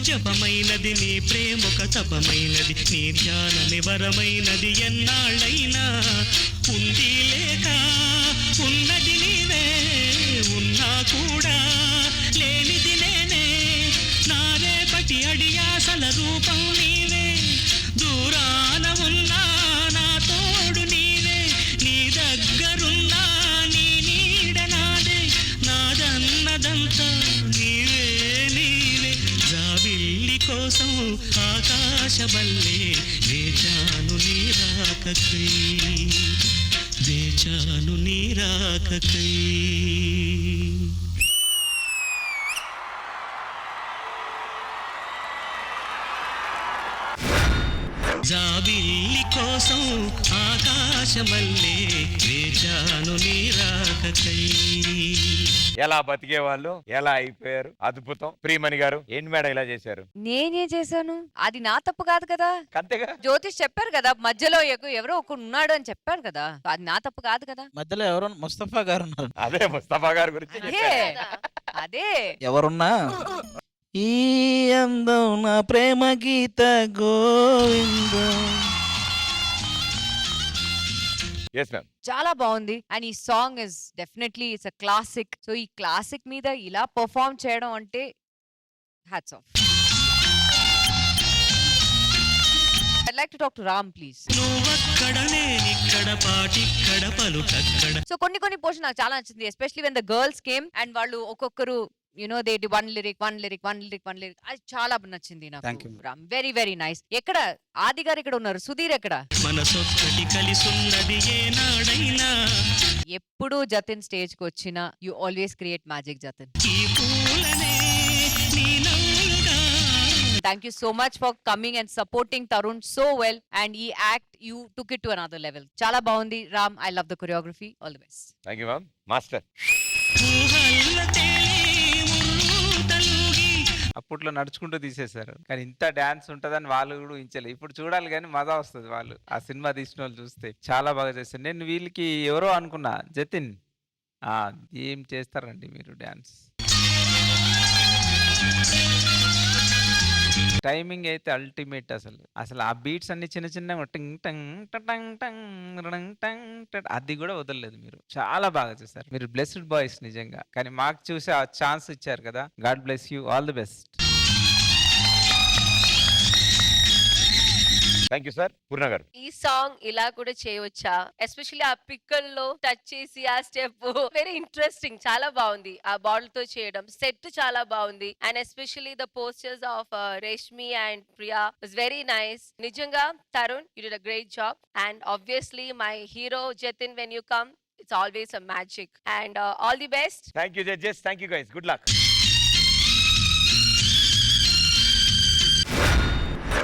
జపమైనది నీ ప్రేమొక తపమైనది నీ ధ్యానమే వరమైనది ఎన్నాళ్ళైనా ఉంది లేక ఉన్నది నీవే ఉన్నా కూడా లేనిది నేనే నా రేపటి అడియాసల రూపం నీవే దూరాన ఉన్నా నా తోడు నీవే నీ దగ్గరున్నా నీ నీడ నాదే నాదన్నదంతా నీవే నీవే జాబిల్లి కోసం ఆకాశమల్లే వేచాను నీ రాకకై వేచాను నీ రాకకై. జాబిల్లి కోసం ఆకాశమల్లే వేచాను నీ రాకకై. ఎలా బతికేవాళ్ళు ఎలా అయిపోయారు, అద్భుతం. ప్రియమణి గారు ఏంటి మేడం ఇలా చేశారు? నేనే చేశాను, అది నా తప్పు కాదు కదా. అంతేగా, జ్యోతిష్ చెప్పారు కదా మధ్యలో ఎవరో ఒక ఉన్నాడు అని చెప్పారు కదా, అది నా తప్పు కాదు కదా. మధ్యలో ఎవరు ముస్తఫా గారు ఉన్నారు. అదే ముస్తఫా గారి గురించి అదే ఎవరున్నా ఈ అందం నా ప్రేమ గీత గోవిందం. చాలా బాగుంది అండ్ ఈ song is definitely it's a classic. So ఈ క్లాసిక్ మీద ఇలా పర్ఫార్మ్ చేయడం అంటే hats off. I'd like to talk to Ram, please. So కొన్ని పోర్షన్ నాకు చాలా నచ్చింది, especially when the girls came and వాళ్ళు ఒక్కొక్కరు దే వన్ లిరిక్ అది చాలా నచ్చింది నాకు. Ram very very nice. ఎక్కడ ఆది గారు ఇక్కడ ఉన్నారు, సుధీర్ ఎక్కడ? ఎప్పుడు జతిన్ స్టేజ్ కి వచ్చినా you always create magic Jatin. Thank you so much for coming and supporting Tarun so well. And he you took it to another level. Chala baundi, Ram. I love the choreography. All the best. Thank you, ma'am. Master. అప్పట్లో నడుచుకుంటూ తీసేశారు, కానీ ఇంత dance ఉంటుందని వాళ్ళు కూడా ఊహించలేదు. ఇప్పుడు చూడాలి కానీ మజా వస్తుంది. వాళ్ళు ఆ సినిమా తీసిన వాళ్ళు చూస్తే చాలా బాగా చేస్తారు. నేను వీళ్ళకి ఎవరో అనుకున్నా, జతిన్ ఏం చేస్తారండి మీరు డాన్స్. టైమింగ్ అయితే అల్టిమేట్. అసలు ఆ బీట్స్ అన్ని చిన్న చిన్న టింగ్ టంగ్ టంగ్ టంగ్ రంగ్ టంగ్ అది కూడా వదలలేదు. మీరు చాలా బాగా చేశారు. మీరు బ్లెస్డ్ బాయ్స్ నిజంగా. కానీ మాకు చూసి ఆ ఛాన్స్ ఇచ్చారు కదా. God bless you. All the best. Thank you sir. Purna garu, ఈ సాంగ్ ఇలా కూడా చేయవచ్చా? ఎస్పెషల్లీ ఆ పిక్కల్లో టచ్ చేసి ఆ స్టెప్ వెరీ ఇంట్రెస్టింగ్, చాలా బాగుంది. ఆ బాటిల్ తో చేయడం సెట్ చాలా బాగుంది. And especially the posters of Reshmi and Priya was very nice. నిజంగా Tarun, you did a great job. And obviously my hero Jatin, when you come it's always a magic. And all the best. Thank you judges. Thank you guys. Good luck.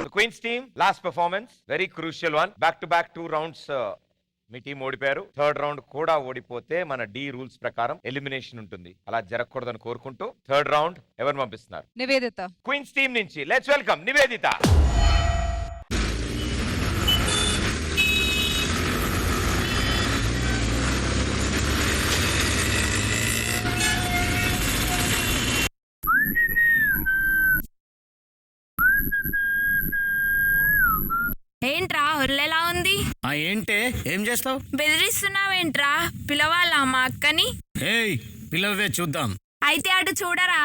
The Queen's team, last performance, very crucial one. Back to back 2 rounds. Me team ఓడిపోయారు. 3rd round కూడా ఓడిపోతే మన D rules ప్రకారం elimination ఉంటుంది. అలా జరగకూడదని కోరుకుంటూ 3rd round ఎవరు పంపిస్తున్నారు? నివేదిత. క్వీన్స్ టీం నుంచి లెట్స్ వెల్కమ్ నివేదిత. ఏంట్రా ఒర్లెలా ఉంది? ఏంటే ఏం చేస్తావు? బెదిరిస్తున్నావేంట్రా? పిలవాలా మా అక్కని? ఏయ్ పిలవే చూద్దాం. అయితే అటు చూడరా.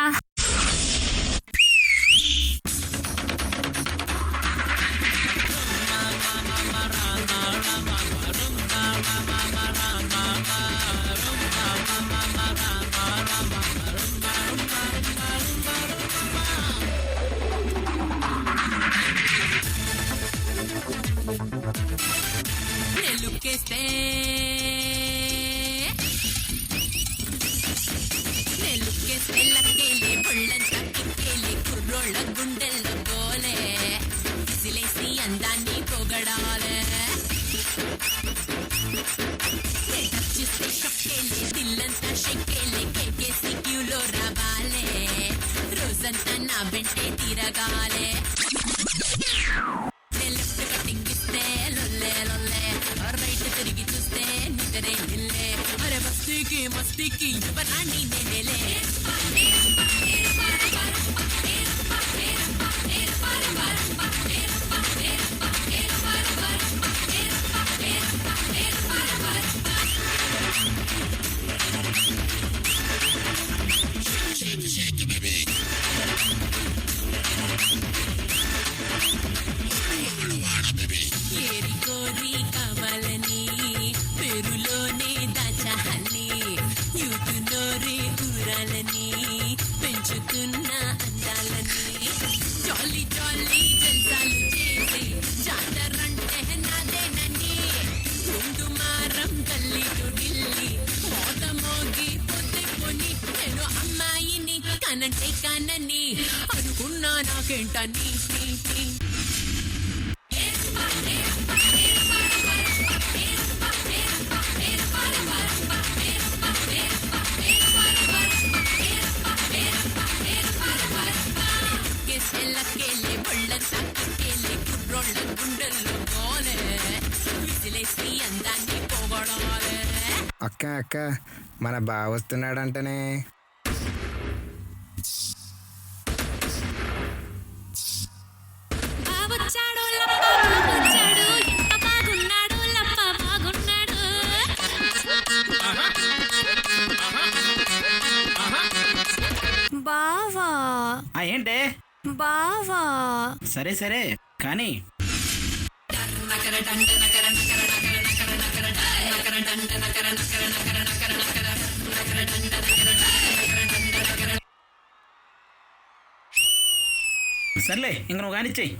గుండెల్లో గోలే విసిలేసి అందాన్ని పొగడాలే. చూస్తే షొక్కేలే దిల్లంతా షెక్కేలే కేకేసి క్యూలో రావాలే. రోజంతా నా వెంటే తిరగాలే. లెఫ్ట్ కటింగ్ ఇస్తే లొల్లే లొల్లే, రైట్ తిరిగి చూస్తే నిద్రే నిల్లే. అరే మస్తీకి మస్తీకి యువరాణి నేనేలే. ఏరి కోరి కావాలని పేరులోనే దాచాలని, యూత్ నోరే ఊరాలని పెంచుకున్న అందాలని. జాలీ జాలీ జల్సాలు చేసి జాతరంటే నాదేనని, ముందు మారం గల్లీ టు ఢిల్లీ మోత మోగి పొద్దు కొని నేను అమ్మాయిని కానంటే కానని అనుకున్నా. నాకేంటని అక్క అక్క మన బావ వస్తున్నాడంటనే. బావా ఏంటే బావా? సరే సరే కానీ సర్లే ఇంక నువ్వు కానిచ్చేయి.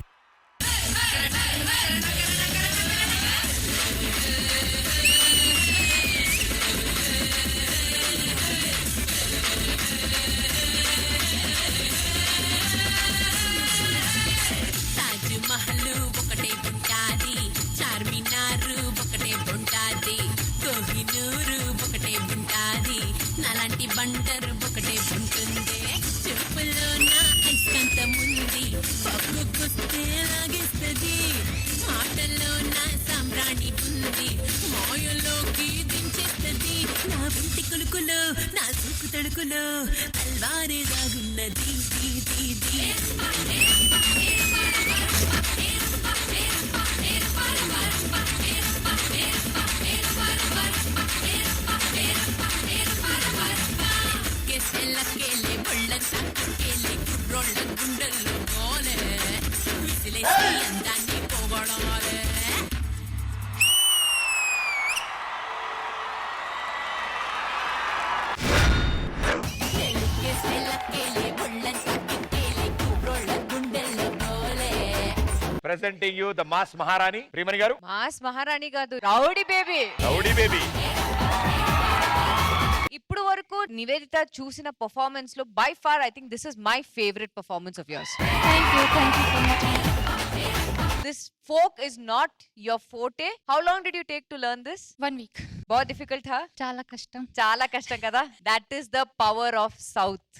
ఉన్నది నాలాంటి బండర్ ఒకటే ఉంటుంది చెప్పుల్లో నా ఐస్కంతం ఉంది పక్కకొస్తే లాగేస్తుంది మాటల్లో నా సామ్రాణి ఉంది మాయలోకి దించేస్తుంది నా వంటి కులుకులో నా సుక్కు తడుకులో అల్వారే దాగున్నది కేసెల్లకేలే బళ్ళంతా కేలే కుర్రోళ్ళ గుండెల్లో గోలే విసిలేసి అందాన్ని పోగొడాలే కేసెల్లకేలే బళ్ళంతా కేలే కుర్రోళ్ళ గుండెల్లో గోలే. ప్రెసెంటింగ్ యూ ద మాస్ మహారాణి ప్రియమణి గారు. మాస్ మహారాణి కాదు, రౌడీ బేబీ. Rowdy baby. ఇప్పుడు వరకు నివేదిత చూసిన పర్ఫార్మెన్స్ లో by far I think this is my favourite performance of yours. This folk is not your forte. How long did you take to learn this? 1 week. बहुत difficult था. చాలా కష్టం. చాలా కష్టం కదా. That is the power of South.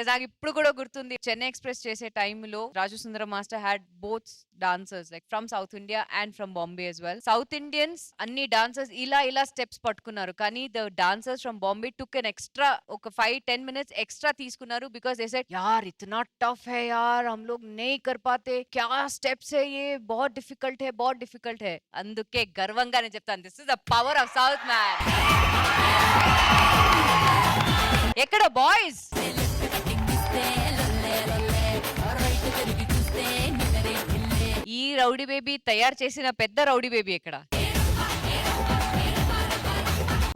నాకు ఇప్పుడు కూడా గుర్తుంది, చెన్నై ఎక్స్ప్రెస్ చేసే టైంలో Raju Sundaram master had both dancers like from South India and from Bombay as well. South Indians అన్ని డాన్సర్స్ ఇలా స్టెప్స్ పట్టుకున్నారు, కానీ the dancers from Bombay took N extra ఒక 5-10 minutes ఎక్స్ట్రా తీసుకున్నారు. బికాస్ దే సెడ్ यार इतना टफ है यार, हम लोग नहीं कर पाते, क्या स्टेप्स है ये, बहुत डिफिकल्ट है. అందుకే గర్వంగా నేను చెప్తాను, this is the power of south man. ఎక్కడ బాయ్స్? ఈ రౌడీ బేబీ తయారు చేసిన పెద్ద రౌడీ బేబీ ఎక్కడ?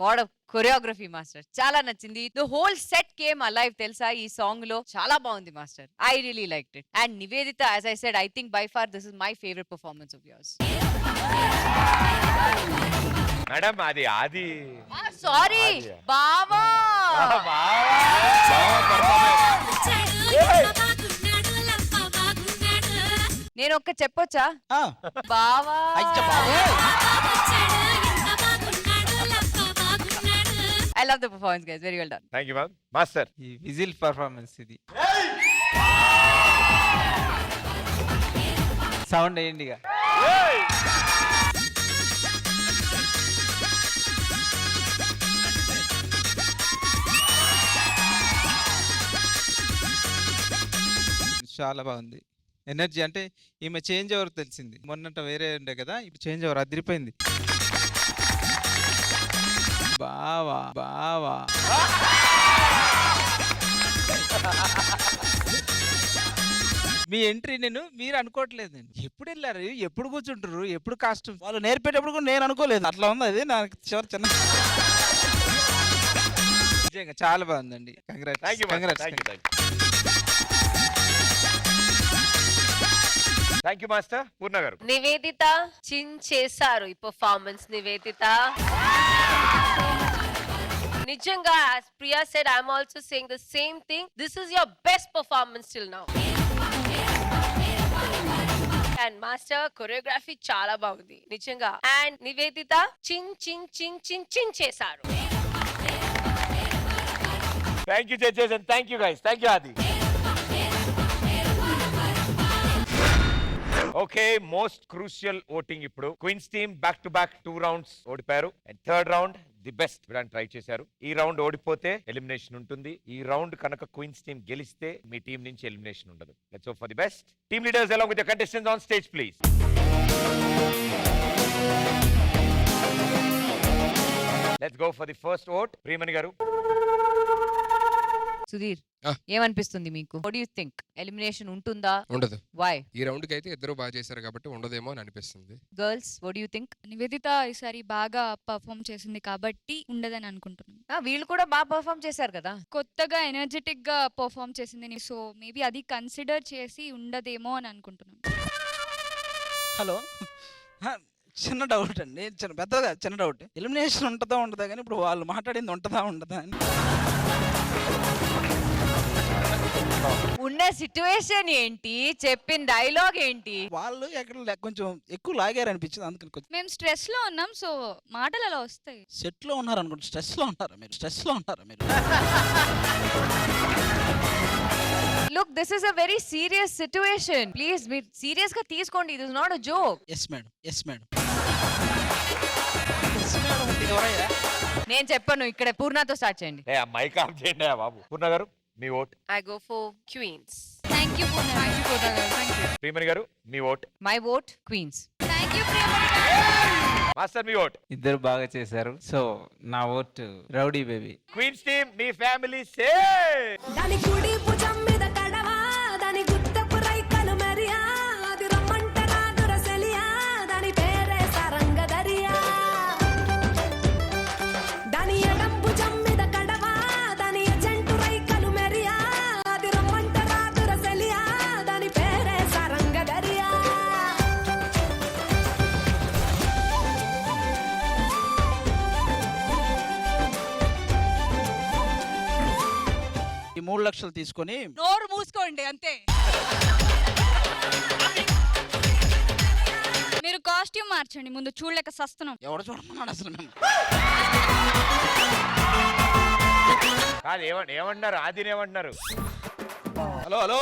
వాట్ కొరియోగ్రఫీ మాస్టర్, చాలా నచ్చింది. The whole set came alive తెలుసా ఈ సాంగ్ లో. చాలా బాగుంది master. I really liked it. And Nivedita, as I said, I think by far this is my favourite performance of yours. Madam అది Aadi. Sorry బావా. నేను ఒక్క చెప్పొచ్చా? బావా. I love the performance, guys. Very well done. Thank you, ma'am. Master. ఈ whistle performance ఇది. Sound వేయండి ఇక. చాలా బాగుంది. ఎనర్జీ అంటే ఈమె చేంజ్ ఓవర్ తెలిసింది. మొన్నట వేరే ఉండే కదా, ఇప్పుడు చేంజ్ ఓవర్ అదిరిపోయింది. బావా బావా. మీ ఎంట్రీ మీరు అనుకోవట్లేదు. ఎప్పుడు వెళ్ళారు, ఎప్పుడు కూర్చుంటారు, ఎప్పుడు కాస్ట్యూమ్ వాళ్ళు నేర్పేటప్పుడు కూడా నేను అనుకోలేదు. అట్లా ఉంది అది నాకు చివరి చిన్న. నిజంగా చాలా బాగుందండి. Thank you master. పూర్ణ గారు. నివేదిత చేశారు ఈ పర్ఫార్మెన్స్. నివేదిత నిజంగా, as Priya said, I'm also saying the same thing. This is your best performance till now. And master choreography చాలా బాగుంది నిజంగా. And నివేదిత చిన్ చేశారు. Thank you judges and thank you guys. Thank you Adi. Okay, most crucial voting ఇప్పుడు. Queens team back to back 2 rounds ఓడిపారు. And third round the best try చేశారు. ఈ round ఓడిపోతే ఎలిమినేషన్ ఉంటుంది. ఈ రౌండ్ కనుక క్వీన్స్ టీమ్ గెలిస్తే మీ team నుంచి ఎలిమినేషన్ ఉండదు. Let's hope for the best. Team leaders along with the contestants on stage please. Let's go for the first vote. Priyamani గారు. సుధీర్, ఏమనిపిస్తుంది మీకు? What do you think? Elimination ఉంటుందా? ఉండదు. వై? ఈ రౌండ్ కి అయితే ఇద్దరు బాగా చేశారు కాబట్టి ఉండదేమో అని అనిపిస్తుంది. Girls, what do you think? Nivedita ఈసారి బాగా పర్ఫామ్ చేసింది కాబట్టి ఉండదని అనుకుంటున్నాను. వీళ్ళు కూడా బాగా పర్ఫామ్ చేశారు కదా. కొత్తగా ఎనర్జెటిక్ గా పర్ఫామ్ చేసింది, సో మేబీ అది కన్సిడర్ చేసి ఉండదేమో అని అనుకుంటున్నాను. హలో, చిన్న డౌట్ అండి, పెద్దగా చిన్న డౌట్. ఎలిమినేషన్ ఉంటుందా కానీ ఇప్పుడు వాళ్ళు మాట్లాడింది ఉంటుందా అని. ఉన్న సిచ్యువేషన్ ఏంటి, చెప్పిన డైలాగ్ ఏంటి? వాళ్ళు ఎక్కడ కొంచెం ఎక్కువ లాగారు అనిపించింది, అందుకని కొంచెం మేము స్ట్రెస్ లో ఉన్నాం, సో మాటలు అలా వస్తాయి. సెట్ లో ఉన్నారు అనుకుంటే స్ట్రెస్ లో ఉన్నారా మీరు? స్ట్రెస్ లో ఉన్నారా మీరు? Look, this is a very serious situation. Please మీరు సీరియస్ గా తీసుకోండి. It is not a joke. Yes madam, yes madam. నేను చెప్పను, ఇక్కడ పూర్ణతో స్టార్ట్ చేయండి. ఏ మైక్ ఆఫ్ చేయండి బాబు. పూర్ణ గారు మీ vote. I go for Queens. Thank you Purna garu. Thank you. Priyamani garu మీ vote. My vote Queens. Thank you Priyamani garu. Master మీ ఓట్. ఇద్దరు బాగా చేశారు, సో నా vote rowdy baby. Queens team మీ ఫ్యామిలీ సే. దాని కుడి భుజం మీద కడవా, దాని గుత్తపు రైకలు మరియా, అది రమ్మంటరా దురసెలియా, దాని పేరే సరంగదరియా. దాని ఎడం భుజం మీద కడవా, దాని ఎజెంటు రైకలు మరియా, అది రమ్మంటరా దురసెలియా, దాని పేరే సరంగదరియా. ఈ 3 లక్షలు తీసుకొని నోరు మూసుకోండి అంతే. మీరు కాస్ట్యూమ్ మార్చండి, ముందు చూడలేక సస్తున్నాం. ఎవరు చూడమన్నాడు అసలు మేము? కాదు ఏమంటున్నారు? ఆదిని ఏమంటున్నారు? హలో హలో,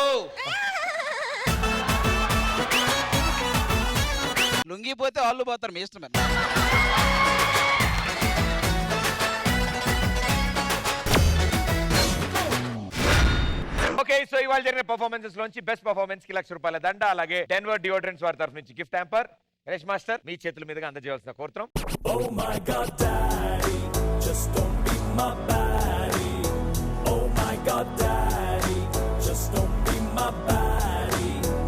లుంగిపోతే వాళ్ళు పోతారు, మీ ఇష్టం. ఓకే, సో ఇవాళ జరిగిన పర్ఫార్మెన్సెస్ లోంచి బెస్ట్ పర్ఫార్మెన్స్ కి ₹1,00,000 దండ, అలాగే డెన్వర్ డియోడ్రెంట్స్ వారి తరఫు నుంచి గిఫ్ట్ హ్యాంపర్ గణేష్ మాస్టర్ మీ చేతుల మీదుగా అందజేయాల్సిన కోరుతున్నాం.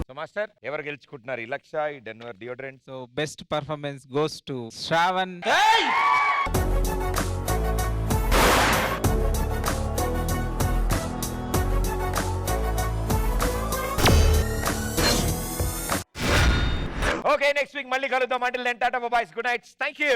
సో మాస్టర్ ఎవరు గెలుచుకుంటున్నారు ఈ లక్ష, ఈ Denver deodorant? So best performance goes to Shravan. Okay, next week మళ్ళీ కలుద్దాం. Until then tata bye bye, good night, thank you.